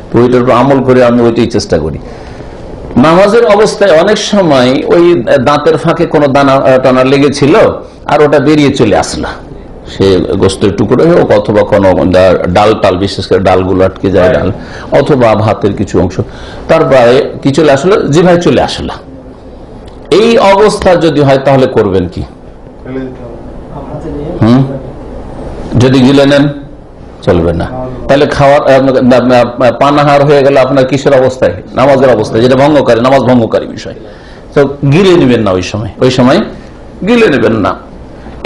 তো ওইটার উপর আমল করে আমি ওইটাই চেষ্টা করি। নামাজের অবস্থায় অনেক সময় ওই দাঁতের ফাঁকে কোনো দানা টানা লেগেছিল আর ওটা বেরিয়ে চলে আসলো, সে গোস্তের টুকরো হোক অথবা কোনো ডাল টাল, বিশেষ করে ডালগুলো আটকে যায় ডাল, অথবা ভাতের কিছু অংশ তার প্রায় কি চলে আসলো, জিভায় চলে আসলো। এই অবস্থা যদি হয় তাহলে করবেন কি? যদি গিলে নেন চলবে না। তাহলে খাওয়ার পানাহার হয়ে গেল আপনার কিসের অবস্থায়? নামাজের অবস্থায়, যেটা ভঙ্গকারী, নামাজ ভঙ্গকারী বিষয়। তো গিলে নেবেন না, ওই সময় গিলে নেবেন না।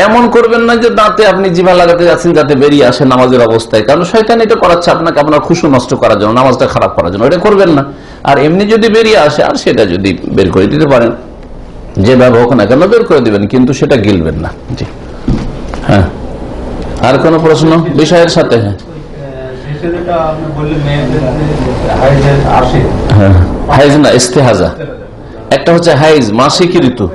এমন করবেন না যে দাঁতে আপনি জিভা লাগাতে যাচ্ছেন যাতে বেরিয়ে আসে নামাজের অবস্থায়, কারণ শয়তান এটা করাচ্ছে আপনাকে আপনার খুশু নষ্ট করার জন্য, নামাজটা খারাপ করার জন্য। এটা করবেন না। আর এমনি যদি বেরিয়ে আসে, আর সেটা যদি বের করে দিতে পারেন, যেভাবে হোক না কেন বের করে দিবেন, কিন্তু সেটা গিলবেন না। জি হ্যাঁ, আর কোন প্রশ্ন বিষয়ের সাথে? হ্যাঁ, হাইজ না ইস্তেহাজা। একটা হচ্ছে হাইজ মাসিক ঋতু,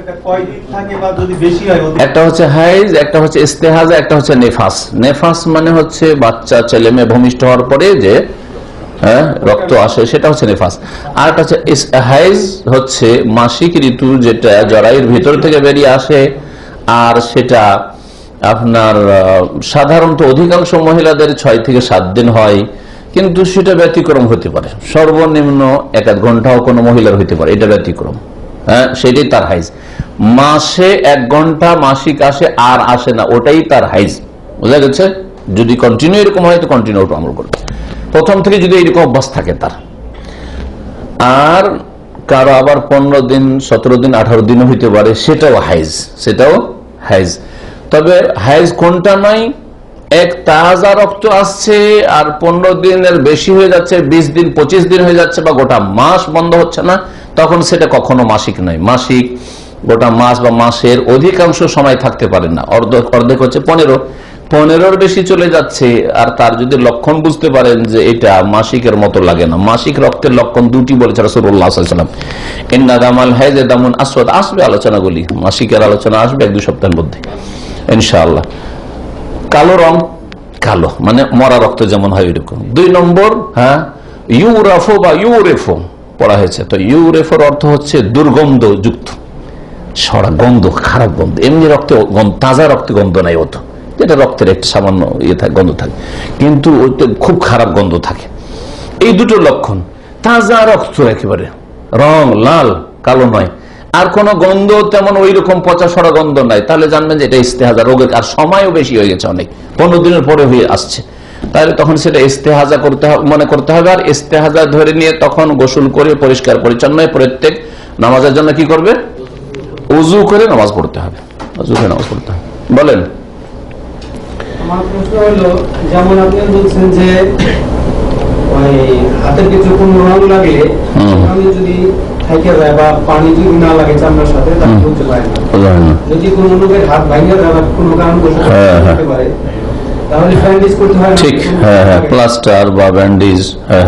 একটা হচ্ছে হাইজ, একটা হচ্ছে ইস্তেহাজা, একটা হচ্ছে নেফাস। নেফাস মানে হচ্ছে বাচ্চা ছেলে মেয়ে ভূমিষ্ঠ হওয়ার পরে যে রক্ত আসে, সেটা হচ্ছে নেফাস। আর একটা হচ্ছে হাইজ, হচ্ছে মাসিক ঋতু, যেটা জরায়ুর ভিতর থেকে বেরিয়ে আসে। আর সেটা আপনার সাধারণত অধিকাংশ মহিলাদের 6 থেকে 7 দিন হয়, কিন্তু সেটা ব্যতিক্রম হতে পারে। সর্বনিম্ন 1 ঘন্টাও কোনো মহিলার হইতে পারে, এটা ব্যতিক্রম। হ্যাঁ, সেটাই তার হাইজ। মাসে 1 ঘন্টা মাসিক আসে আর আসে না, ওটাই তার হাইজ। বুঝা গেছে? যদি কন্টিনিউ এরকম হয় তো কন্টিনিউ আমল করবে, প্রথম থেকে যদি এরকম অভ্যাস থাকে তার। আর কারো আবার 15 দিন, 17 দিন, 18 দিনও হইতে পারে, সেটাও হাইজ, সেটাও হাইজ। তবে হাইজ কোনটা নয়, এক তাজা রক্ত আসছে আর 15 দিনের বেশি হয়ে যাচ্ছে, 20 দিন 25 দিন হয়ে যাচ্ছে, বা গোটা মাস বন্ধ হচ্ছে না, তখন সেটা কখনো মাসিক নয়। মাসিক গোটা মাস বা মাসের অধিকাংশ সময় থাকতে পারে না, অর্ধেক হচ্ছে 15-র বেশি চলে যাচ্ছে। আর তার যদি লক্ষণ বুঝতে পারেন যে এটা মাসিকের মতো লাগে না, মাসিক রক্তের লক্ষণ 2টি বলেছে রাসূলুল্লাহ সাল্লাল্লাহু আলাইহি ওয়াসাল্লাম। ইন্না দামাল হাইজ দামুন আসওয়াদ। আসবে আলোচনাগুলি, মাসিকের আলোচনা আসবে 1-2 সপ্তাহের মধ্যে ইনশাআল্লাহ। কালো রং, কালো মানে মরা রক্ত যেমন হয় এরকম। 2 নম্বর, হ্যাঁ, ইউরাফো বা ইউরেফো পড়া হয়েছে। তো ইউরেফোর অর্থ হচ্ছে দুর্গন্ধ যুক্ত, সরা গন্ধ, খারাপ গন্ধ। এমনি রক্তে তাজা রক্তে গন্ধ নাই, হতো যেটা রক্তের একটা সামান্য গন্ধ থাকে, কিন্তু খুব খারাপ গন্ধ থাকে। এই 2টো লক্ষণ। তাজা রক্ত একেবারে রং লাল, কালো নয়, আর কোন গন্ধ তেমন ওই রকম পচা সরা গন্ধ নাই, তাহলে জানবেন যে এটা ইস্তেহাজা রোগের। আর সময়ও বেশি হয়ে গেছে, অনেক 15 দিনের পরে হয়ে আসছে, তাহলে তখন সেটা ইস্তেহাজা মনে করতে হবে। আর ইস্তেহাজা ধরে নিয়ে তখন গোসল করে পরিষ্কার পরিচ্ছন্ন প্রত্যেক নামাজের জন্য কি করবে? উযু করে নামাজ পড়তে হবে, উযু করে নামাজ পড়তে হবে। বলেন। আমার প্রশ্ন হলো, যেমন আপনি বলছেন যে ওই হাতের কিছু কোনো রং লাগলে আমি যদি থাইকে যায় বা পানি যদি না লাগে চামড়ার সাথে, তাহলে বুঝতে পারে না। যদি কোনো লোকের হাত ভাঙে যায় বা কোনো কারণ বশত হতে পারে, তাহলে ব্যান্ডেজ করতে হয়। ঠিক, হ্যাঁ হ্যাঁ, প্লাস্টার বা ব্যান্ডেজ। হ্যাঁ,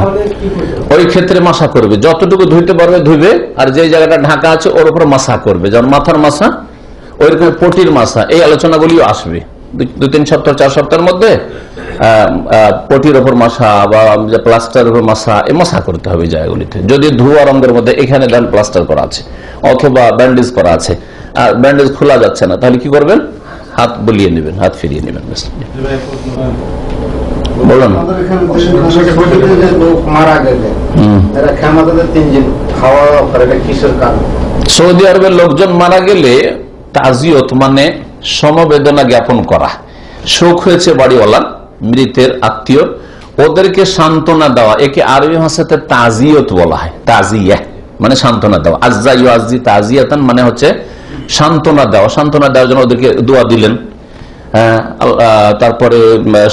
ওই ক্ষেত্রে মাসা করবে, যতটুকু ধুইতে পারবে ধুইবে, আর যে জায়গাটা ঢাকা আছে ওর উপর মাসা করবে, যেমন মাথার মাসা, ওইরকম পটির মাসা। এই আলোচনাগুলিও আসবে 2-3 সপ্তাহ 4 সপ্তাহের মধ্যে। পটির ওপর মাসা বা প্লাস্টার উপর মাসা, এ মাসা করতে হবে জায়গাগুলিতে। যদি ধোয়া রঙের মধ্যে এখানে দেন প্লাস্টার করা আছে অথবা ব্যান্ডেজ করা আছে, আর ব্যান্ডেজ খোলা যাচ্ছে না, তাহলে কি করবেন? হাত বলিয়ে নেবেন, হাত ফিরিয়ে নেবেন। বলুন। সৌদি আরবের লোকজন মারা গেলে তাজিয়ত মানে সমবেদনা জ্ঞাপন করা, শোক হয়েছে বাড়িওয়ালা, মৃতের আত্মীয়, ওদেরকে সান্ত্বনা দেওয়া, একে আরবি ভাষাতে তাজিয়ত বলা হয়। তাজিয়া মানে সান্ত্বনা দেওয়া, আজ্জা ইউআজ্জি তাজিয়াতান মানে হচ্ছে সান্ত্বনা দেওয়া। সান্ত্বনা দেওয়ার জন্য ওদেরকে দোয়া দিলেন। তারপরে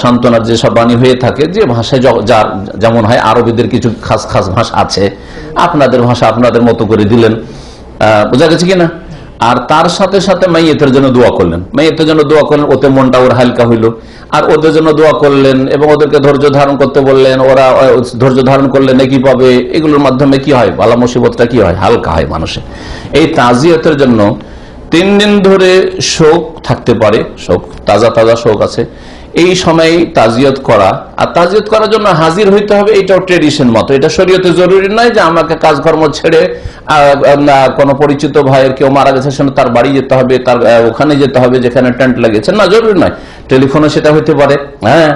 সান্ত্বনার যে সব বাণী হয়ে থাকে, যে ভাষায় যার যেমন হয়, আরবিদের কিছু খাস খাস ভাষা আছে, আপনাদের ভাষা আপনাদের মতো করে দিলেন। বোঝা গেছে কিনা? আর তার সাথে সাথে মাইয়েতের জন্য দোয়া করলেন, মাইয়েতের জন্য দোয়া করলেন, ওতে মনটা ওর হালকা হইল। আর ওদের জন্য দোয়া করলেন এবং ওদেরকে ধৈর্য ধারণ করতে বললেন, ওরা ধৈর্য ধারণ করলে নাকি পাবে। এগুলোর মাধ্যমে কি হয়? বালা মুসিবতটা কি হয়? হালকা হয় মানুষের। এই তাজিয়তের জন্য 3 দিন ধরে শোক থাকতে পারে, শোক, তাজা তাজা শোক আছে। এই সময় তাজিয়ত করা, আর তাজিয়ত করার জন্য হাজির হইতে হবে, এটাও ট্রেডিশন মতো। এটা শরীয়তে জরুরি নয় যে আমাকে কাজকর্ম ছেড়ে কোনো পরিচিত ভাইয়ের কেউ মারা গেছে, তার বাড়ি যেতে হবে, তার ওখানে যেতে হবে যেখানে টেন্ট লাগিয়েছে, না, জরুরি নয়। টেলিফোনে সেটা হইতে পারে, হ্যাঁ,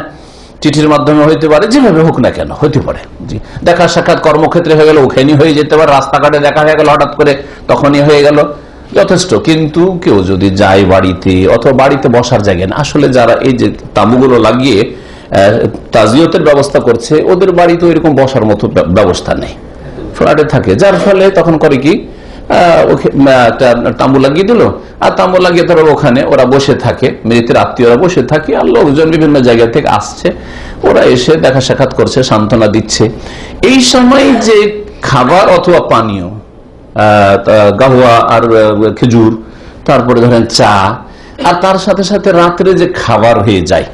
চিঠির মাধ্যমে হইতে পারে, যেভাবে হোক না কেন হইতে পারে। জি, দেখা সাক্ষাৎ কর্মক্ষেত্রে হয়ে গেল, ওখানেই হয়ে যেতে পারে, রাস্তাঘাটে দেখা হয়ে গেল হঠাৎ করে, তখনই হয়ে গেল, যথেষ্ট। কিন্তু কেউ যদি যায় বাড়িতে, অথবা বাড়িতে বসার জায়গা না, আসলে যারা এই যে তাঁবুগুলো লাগিয়ে তাজিয়তের ব্যবস্থা করছে, ওদের বাড়িতে এরকম বসার মতো ব্যবস্থা নেই, ফ্ল্যাটে থাকে, যার ফলে তখন করে কি একটা তাঁবু লাগিয়ে দিল, আর তাঁবু লাগিয়ে তারা ওখানে ওরা বসে থাকে, মৃতের আত্মীয়রা বসে থাকে, আর লোকজন বিভিন্ন জায়গা থেকে আসছে, ওরা এসে দেখা সাক্ষাৎ করছে, সান্ত্বনা দিচ্ছে। এই সময় যে খাবার অথবা পানীয়, গাহুয়া আর খেজুর, তারপরে ধরেন চা, আর তার সাথে সাথে রাত্রে যে খাবার হয়ে যায়,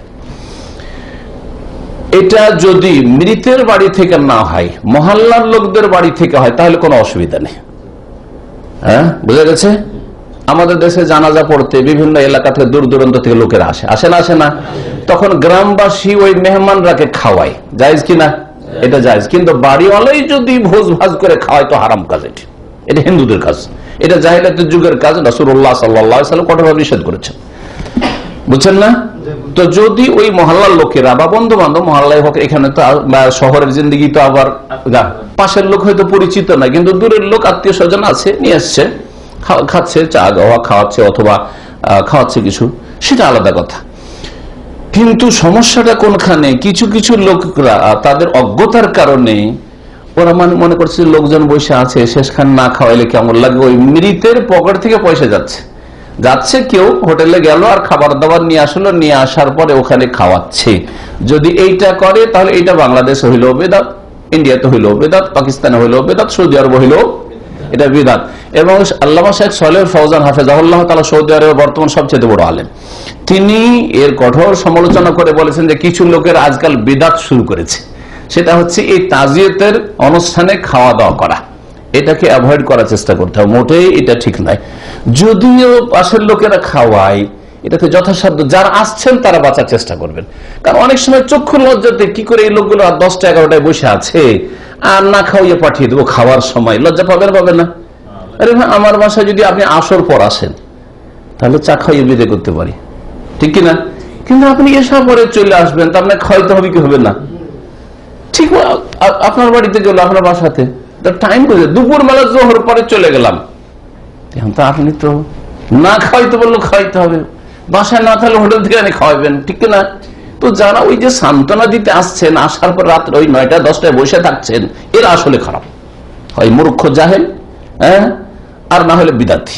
এটা যদি মৃতের বাড়ি থেকে না হয়, মহল্লার লোকদের বাড়ি থেকে হয়, তাহলে কোনো অসুবিধা নেই। হ্যাঁ, বুঝা গেছে? আমাদের দেশে জানাজা পড়তে বিভিন্ন এলাকা থেকে দূর দূরান্ত থেকে লোকেরা আসে না, তখন গ্রামবাসী ওই মেহমানরাকে খাওয়ায়, জায়েজ কিনা? এটা জায়েজ। কিন্তু বাড়িওয়ালাই যদি ভোজ ভাজ করে খাওয়ায় তো হারাম কাজ, এটা হিন্দুদের কাজ, এটা জাহিলিয়াতের যুগের কাজ। রাসূলুল্লাহ সাল্লাল্লাহু আলাইহি ওয়াসাল্লাম কঠোরভাবে নিষেধ করেছেন, বুঝছেন না? তো যদি ওই মহল্লার লোকেরা বা বন্ধু বান্ধব মহল্লায় হোক, এখানে তো শহরের জিন্দিগি তো আবার পাশের লোক হয়তো পরিচিত না, কিন্তু দূরের লোক আত্মীয় স্বজন আছে, নিয়ে আসছে, খাচ্ছে, চা গাওয়া খাওয়াচ্ছে অথবা খাওয়াচ্ছে কিছু, সেটা আলাদা কথা। কিন্তু সমস্যাটা কোনখানে, কিছু কিছু লোকরা তাদের অজ্ঞতার কারণে ওরা মনে করছে লোকজন বসে আছে, শেষখান না খাওয়াইলে কেমন লাগবে, ওই মৃতের পকেট থেকে পয়সা যাচ্ছে, কেউ হোটেলে গেল আর খাবার দাবার নিয়ে আসলো, নিয়ে আসার পরে ওখানে খাওয়াচ্ছে। যদি এইটা করে তাহলে এইটা বাংলাদেশে হইলেও বেদাত, ইন্ডিয়াতে হইলেও বেদাত, পাকিস্তানে হইলেও বেদাত, সৌদি আরব হইলেও এটা বিদাত। এবং আল্লামা শেখ সালেহ ফৌজান হাফেজাহুল্লাহ তাআলা সৌদি আরবে বর্তমান সবচেয়ে বড় আলেম, তিনি এর কঠোর সমালোচনা করে বলেছেন যে কিছু লোকের আজকাল বিদাত শুরু করেছে, সেটা হচ্ছে এই তাজিয়তের অনুষ্ঠানে খাওয়া দাওয়া করা। এটাকে অ্যাভয়েড করার চেষ্টা করতে হবে, মোটেই এটা ঠিক নয়। যদিও পাশের লোকেরা খাওয়ায়, এটাতে যথাসাধ্য যারা আসছেন তারা বাঁচার চেষ্টা করবেন, কারণ অনেক সময় চক্ষু লজ্জাতে কি করে এই লোকগুলো 10টা 11টায় বসে আছে আর না খাওয়াইয়ে পাঠিয়ে দেবো, খাওয়ার সময় লজ্জা পাবেন না? আরে ভাই, আমার বাসায় যদি আপনি আসর পর আসেন তাহলে চা খাইয়ে বিদায় করতে পারি, ঠিক কিনা? কিন্তু আপনি এসা পরে চলে আসবেন, তা আপনার খাওয়াইতে হবে কি হবে না? ঠিক আপনার বাড়িতে গেল, আপনার বাসাতে টাইম করে দুপুর বেলা জোহর পরে চলে গেলাম, এখন তো আপনি তো না খাওয়াইতে বললো খাওয়াইতে হবে, বাসায় না থাকলে হোটেল থেকে আনি খাওয়াবেন, ঠিক না? তো যারা ওই যে সান্ত্বনা দিতে আসছেন, আসার পর রাত্রে ওই 9টা 10টায় বসে থাকছেন, এরা আসলে খারাপ, হয় মূর্খ জাহেল, হ্যাঁ, আর না হলে বিদাতি।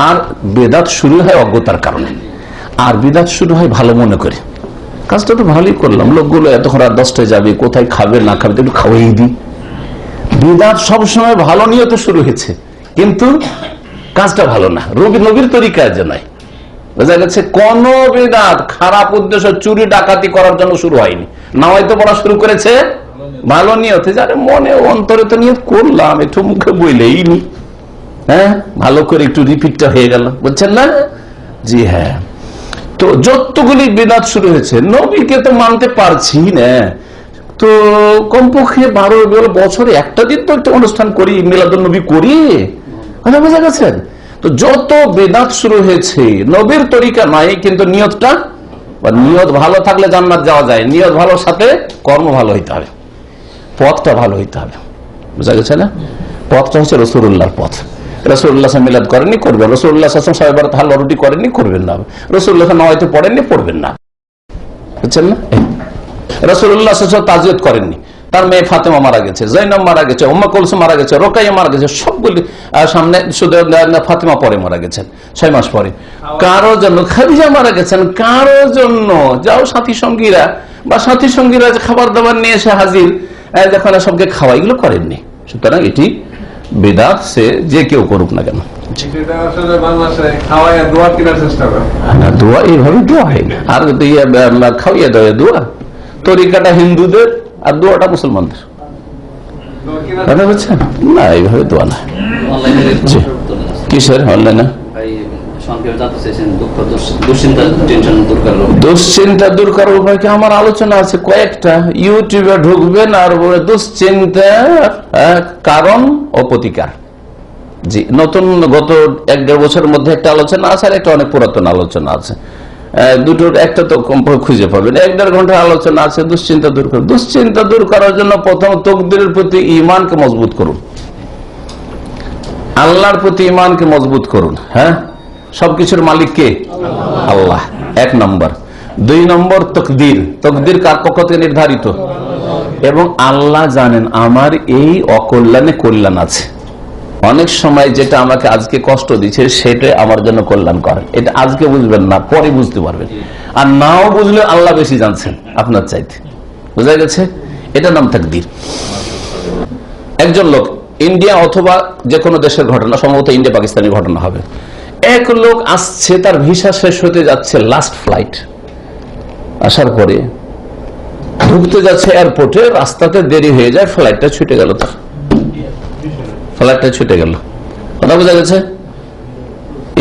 আর বেদাত শুরু হয় অজ্ঞতার কারণে, আর বিদাত শুরু হয় ভালো মনে করে, কাজটা তো ভালোই করলাম, লোকগুলো এতক্ষণ রাত 10টায় যাবে, কোথায় খাবে না খাবে একটু খাওয়াই দিই। বিদাত সবসময় ভালো নিয়তে শুরু হয়েছে, কিন্তু কাজটা ভালো না, নবীর তরিকায় যে নয়। বোঝা গেছে? কোন বিদাত খারাপ উদ্দেশ্য, চুরি ডাকাতি করার জন্য শুরু হয়নি, না হয়তো পড়া শুরু করেছে ভালো নিয়তে, যারে মনে অন্তরে তো নিয়ত করলাম, একটু মুখে বইলেই নি, হ্যাঁ, ভালো করে একটু রিপিটটা হয়ে গেল, বুঝছেন না? জি হ্যাঁ। তো যতগুলি বিদাত শুরু হয়েছে, নবীকে তো মানতে পারছি না, তো কমপক্ষে 12 বছরে একটা দিন তো একটা অনুষ্ঠান করি, মিলাদুন নবী করি, বোঝা গেছেন? তো যত বেদাত শুরু হয়েছে নবীর তরিকা নাই, কিন্তু নিয়তটা, নিয়ত ভালো থাকলে জান্নাত যাওয়া যায়, নিয়ত ভালোর সাথে কর্ম ভালো হইতে হবে, পথটা ভালো হইতে হবে, বোঝা গেছে না? পথটা হচ্ছে রাসূলুল্লাহর পথ। রাসূলুল্লাহ মিলাদ করেননি, করবেন। রাসূলুল্লাহ সবাই হালুয়া রুটি করেননি, করবেন না। রাসূলুল্লাহ নওয়াইতে পড়েননি, পড়বেন না, বুঝছেন না? রাসূলুল্লাহ তাজিয়ত করেননি, তার মেয়ে ফাতেমা মারা গেছে, জৈনব মারা গেছে, উম্মে কুলসুম মারা গেছে, রোকাইয়া মারা গেছে, সবগুলি সামনে, শুধু ফাতেমা পরে মারা গেছেন 6 মাস পরে। কারো জন্য খাদিজা মারা গেছেন, কারো জন্য যাও সাথী সঙ্গীরা বা সাথী সঙ্গীরা খাবার দাবার নিয়ে এসে হাজির, যখন সবকে খাওয়া, এগুলো করেননি। সুতরাং এটি বিদআত, সে যে কেউ করুক না কেন। দোয়া এইভাবে দোয়া হয় না, আর খাওয়াইয়া দেওয়া দোয়া তরিকাটা হিন্দুদের আর দোয়াটা মুসলমানদের, বুঝছেন না? এইভাবে দোয়া না। কিসের অনলাইনে দুশ্চিন্তা দূর করার উপায় কি? আমার আলোচনা আছে কয়েকটা, ইউটিউবে ঢুকবেন আর দুশ্চিন্তার কারণ ও প্রতিকার। জি, নতুন গত 1-1.5 বছরের মধ্যে একটা আলোচনা আছে, আর একটা অনেক পুরাতন আলোচনা আছে। দুটোর একটা তো খুঁজে পাবেন। 1-1.5 ঘন্টার আলোচনা আছে দুশ্চিন্তা দূর করুন। দুশ্চিন্তা দূর করার জন্য প্রথম তকদিরের প্রতি ঈমানকে মজবুত করুন, আল্লাহর প্রতি ঈমানকে মজবুত করুন। হ্যাঁ, সবকিছুর মালিক কে? আল্লাহ, 1 নম্বর। 2 নম্বর তকদির, তকদির কার পক্ষ থেকে নির্ধারিত? এবং আল্লাহ জানেন আমার এই অকল্যাণে কল্যাণ আছে। অনেক সময় যেটা আমাকে আজকে কষ্ট দিচ্ছে সেটা আমার জন্য কল্যাণ করে, এটা আজকে বুঝবেন না, পরে বুঝতে পারবেন। আর নাও বুঝলে আল্লাহ বেশি জানছেন আপনার চাইতে। বুঝা গেছে? এটা নাম তাকদীর। একজন লোক, ইন্ডিয়া অথবা যে কোনো দেশের ঘটনা, সম্ভবত ইন্ডিয়া পাকিস্তানের ঘটনা হবে, এক লোক আসছে, তার ভিসা শেষ হতে যাচ্ছে, লাস্ট ফ্লাইট। আসার পরে ঢুকতে যাচ্ছে এয়ারপোর্টে, রাস্তাতে দেরি হয়ে যায়, ফ্লাইটটা ছুটে গেল, তার ফ্লাইটটা ছুটে গেল। কথা বোঝা গেছে?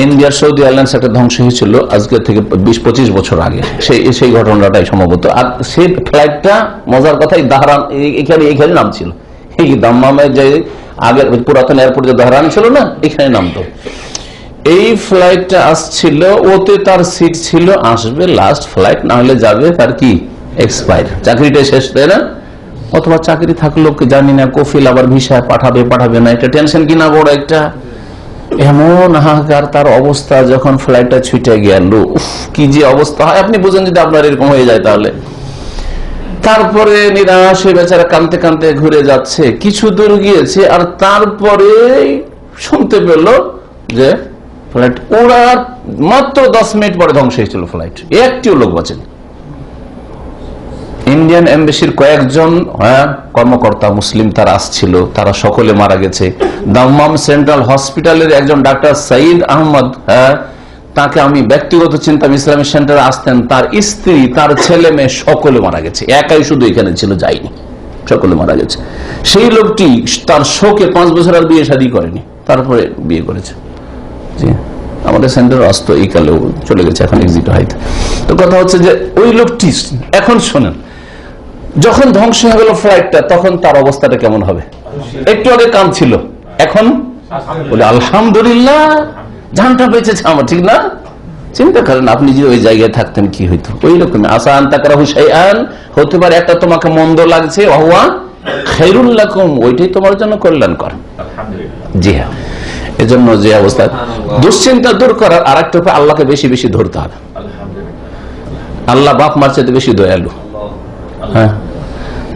ইন্ডিয়ার সৌদি এয়ারলাইন্স একটা ধ্বংস হয়েছিল আজকে থেকে 20-25 বছর আগে, সেই ঘটনাটাই সম্ভবত। আর সেই ফ্লাইটটা, মজার কথাই, দাহরান এখানে নাম ছিল, এই দাম্মামে যে আগের পুরাতন এয়ারপোর্ট যে দাহরান ছিল না, এখানে নামতো। এই ফ্লাইটটা আসছিল, ওতে তার সিট ছিল, আসবে লাস্ট ফ্লাইট, না হলে যাবে তার কি এক্সপায়ার, চাকরিটা শেষ, তাই না? অথবা চাকরি থাকলো জানি না, কফিল আবার ভিসা পাঠাবে না, এটা টেনশন কিনা বড় একটা। এমন হাহাকার তার অবস্থা যখন ফ্লাইটটা ছুটে গেল, কি যে অবস্থা হয় আপনি বুঝেন যদি আপনার এরকম হয়ে যায় তাহলে। তারপরে নিরাশ হয়ে বেচারা কানতে কানতে ঘুরে যাচ্ছে, কিছু দূর গিয়েছে, আর তারপরে শুনতে পেল যে ফ্লাইট ওড়ার মাত্র 10 মিনিট পরে ধ্বংস হয়েছিল ফ্লাইট, একটিও লোক বাঁচেনি। ইন্ডিয়ান এমবেসির কয়েকজন কর্মকর্তা মুসলিম তারা আসছিল, তারা সকলে মারা গেছে। দাম্মাম সেন্ট্রাল হসপিটালের একজন ডাক্তার সাইদ আহমদ, তাকে আমি ব্যক্তিগত চিন্তাম, ইসলামী সেন্টারে আসতেন, তার স্ত্রী, তার ছেলে মেয়ে সকলে মারা গেছে, একাই শুধু এখানে ছিল, যায়নি, সকলে মারা গেছে। সেই লোকটি তার শোকে 5 বছর আর বিয়ে শাদী করেনি, তারপরে বিয়ে করেছে। জি, আমাদের সেন্টার আসতো, এই কালেও চলে গেছে, এখন এক্সিট হয়তো। তো কথা হচ্ছে যে ওই লোকটি, এখন শোনেন, যখন ধ্বংস হয়ে গেল ফ্লাইটটা, তখন তার অবস্থাটা কেমন হবে? একটু আগে কাঁদছিল, এখন বলে আলহামদুলিল্লাহ, জানটা বেঁচেছে আমার, ঠিক না? চিন্তা করেন আপনি যদি ওই জায়গায় থাকতেন কি হইতো। ওই রকম আসান তাকরাহু শাইআন, হতে পারে একটা তোমাকে মন্দ লাগছে, ওয়া খায়রুল লাকুম, ওইটাই তোমার জন্য কল্যাণকর। জি হ্যাঁ, এজন্য যে অবস্থা, দুশ্চিন্তা দূর করার আরেকটা উপায়, আল্লাহকে বেশি বেশি ধরতে হবে। আল্লাহ বাপ মার চাইতে বেশি দয়ালু। হ্যাঁ,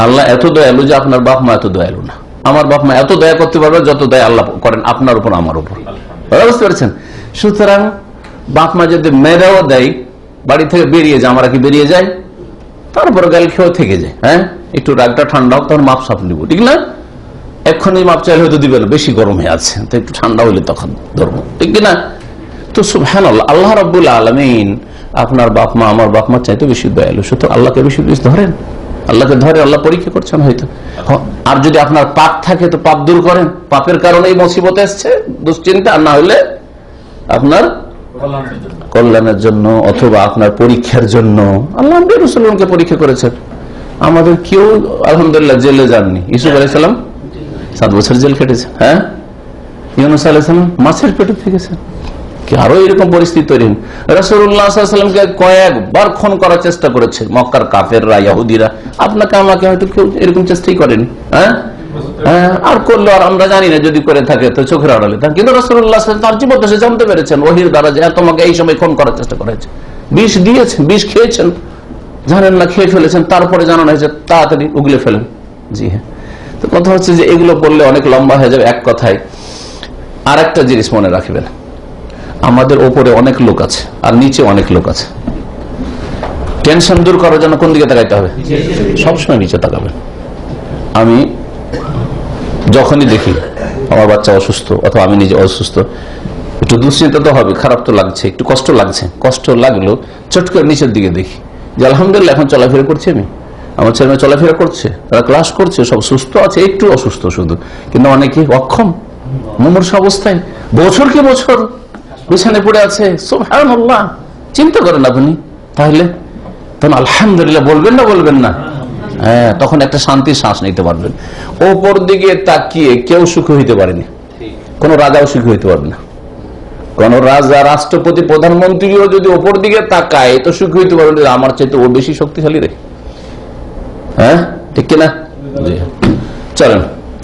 আল্লাহ এত দয়ালু যে আপনার বাপ মা এত দয়ালু না। আমার বাপ মা এত দয়া করতে পারবে যত দয়া আল্লাহ করেন আপনার উপর, আমার উপর। বুঝতে পারছেন? সুতরাং বাপ মা যদি মেয়েরাও দেয়, বাড়ি থেকে বেরিয়ে যায়, আমরা কি বেরিয়ে যাই, তারপর গাল খেয়েও থেকে যায়। হ্যাঁ, একটু রাগটা ঠান্ডা হোক, তখন মাপ সাপ নিব, ঠিক না? এক্ষুনি মাপ চাইলে হয়তো দিবে না, বেশি গরম হয়ে আছে, তো একটু ঠান্ডা হইলে তখন ধরবো, ঠিক না? তো সুবহানাল্লাহ, আল্লাহ রাব্বুল আলামিন আপনার বাপ মা আমার বাপ মা চাইতে বেশি দয়ালু, সুতরাং আল্লাহকে বেশি বেশি ধরেন, আল্লাহকে ধরে, আল্লাহ পরীক্ষা করছেন হয়তো। আর যদি আপনার পাপ থাকে তো পাপ দূর করেন, পাপের কারণে এই মুসিবত এসছে, দুশ্চিন্তা, আর না হলে আপনার কল্যাণের জন্য অথবা আপনার পরীক্ষার জন্য। আল্লাহ রাসূলকে পরীক্ষা করেছেন, আমাদের কেউ আলহামদুলিল্লাহ জেলে যাননি। ইউসুফ আলাইহিস সালাম 7 বছর জেল কেটেছেন। হ্যাঁ, ইউনূস আলাইহিস সালাম মাছের পেটে থেকেছেন। আরো এরকম পরিস্থিতি তৈরি। রাসূলুল্লাহ সাল্লাল্লাহু আলাইহি ওয়াসাল্লামকে কয়েকবার খুন করার চেষ্টা করেছে মক্কার কাফেররা, ইহুদিরা। আপনাকে আমাকে হয়তো কেউ এরকম চেষ্টাই করেনি। হ্যাঁ, আর করলো, আর আমরা জানি না, যদি করে থাকে তো চোখের আড়ালে। কিন্তু রাসূলুল্লাহ সাল্লাল্লাহু আলাইহি ওয়াসাল্লাম তার জীবনে সে জানতে পেরেছেন ওহীর দ্বারা যে তোমাকে এই সময় খুন করার চেষ্টা করেছে, বিষ দিয়েছেন, বিষ খেয়েছেন, জানেন না, খেয়ে ফেলেছেন, তারপরে জানানো হয়েছে তাড়াতাড়ি উগলে ফেলেন। জি হ্যাঁ, তো কথা হচ্ছে যে এগুলো বললে অনেক লম্বা হয়ে যাবে। এক কথায় আর একটা জিনিস মনে রাখবেন, আমাদের ওপরে অনেক লোক আছে আর নিচে অনেক লোক আছে। টেনশন দূর করার জন্য কোন দিকে তাকাইতে হবে? সবসময় নিচে তাকাবেন। আমি যখনই দেখি আমার বাচ্চা অসুস্থ অথবা আমি নিজে অসুস্থ, একটু দুশ্চিন্তা তো হবে, খারাপ তো লাগছে, একটু কষ্ট লাগছে। কষ্ট লাগলো চট করে নিচের দিকে দেখি যে আলহামদুলিল্লাহ এখন চলাফেরা করছি, আমি, আমার ছেলে মেয়ে চলাফেরা করছে, তারা ক্লাস করছে, সব সুস্থ আছে, একটু অসুস্থ শুধু। কিন্তু অনেকে অক্ষম, মুমূর্ষ অবস্থায়, বছরকে বছর বিছানে পড়ে আছে। সুবহানাল্লাহ, চিন্তা করেন আপনি, তাহলে তখন আলহামদুলিল্লাহ বলবেন না, বলবেন না? হ্যাঁ, তখন একটা শান্তির শ্বাস নিতে পারবেন। ওপর দিকে তাকিয়ে কেউ সুখী হইতে পারেনি, কোন রাজাও সুখী হইতে পারবে না। কোন রাজা, রাষ্ট্রপতি, প্রধানমন্ত্রীও যদি ওপর দিকে তাকায় তো সুখী হইতে পারবেন যে আমার চাইতে ও বেশি শক্তিশালী রে। হ্যাঁ, ঠিক কিনা? জি। চলেন,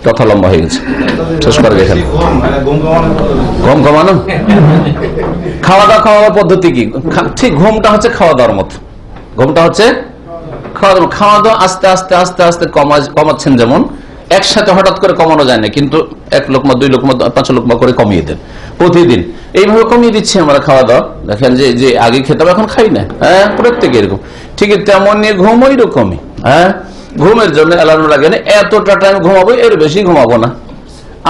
কথা লম্বা হয়ে গেছে, শেষ করবে এখানে। ঘুম কমানো, খাওয়া দাওয়ার পদ্ধতি কি? ঠিক, ঘুমটা হচ্ছে খাওয়া দাওয়ার মতো। ঘুমটা হচ্ছে খাওয়া দাওয়া আস্তে আস্তে আস্তে আস্তে কমাচ্ছেন। যেমন একসাথে হঠাৎ করে কমানো যায় না, কিন্তু 1 লোকমা 2 লোকমা 5 লোকমা করে কমিয়ে দেন প্রতিদিন। এইভাবে কমিয়ে দিচ্ছি আমরা খাওয়া দাওয়া। দেখেন যে আগে খেতাম এখন খাই না। হ্যাঁ, প্রত্যেকে এরকম। ঠিক তেমনই ঘুম ওই রকমই। হ্যাঁ, ঘুমের জন্য অ্যালার্ম লাগে না, এতটা টাইম ঘুমাবো, এর বেশি ঘুমাবো না।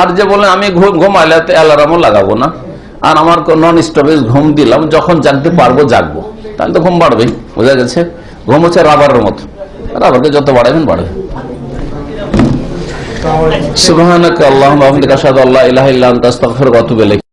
আর যে বলেন আমি ঘুমাইলে অ্যালার্মও লাগাবো না, আর আমার নন স্টপেজ ঘুম দিলাম, যখন জাগতে পারবো জাগবো, তাহলে তো ঘুম বাড়বে। বোঝা গেছে? ঘুম হচ্ছে রাবারের মতো, রাবারকে যত বাড়াবেন বাড়বে। সুবহানাকা আল্লাহুম্মা ওয়া বিহামদিকা আশহাদু আল্লা ইলাহা ইল্লা আনতা আস্তাগফিরুকা ওয়া আতুবু ইলাইক।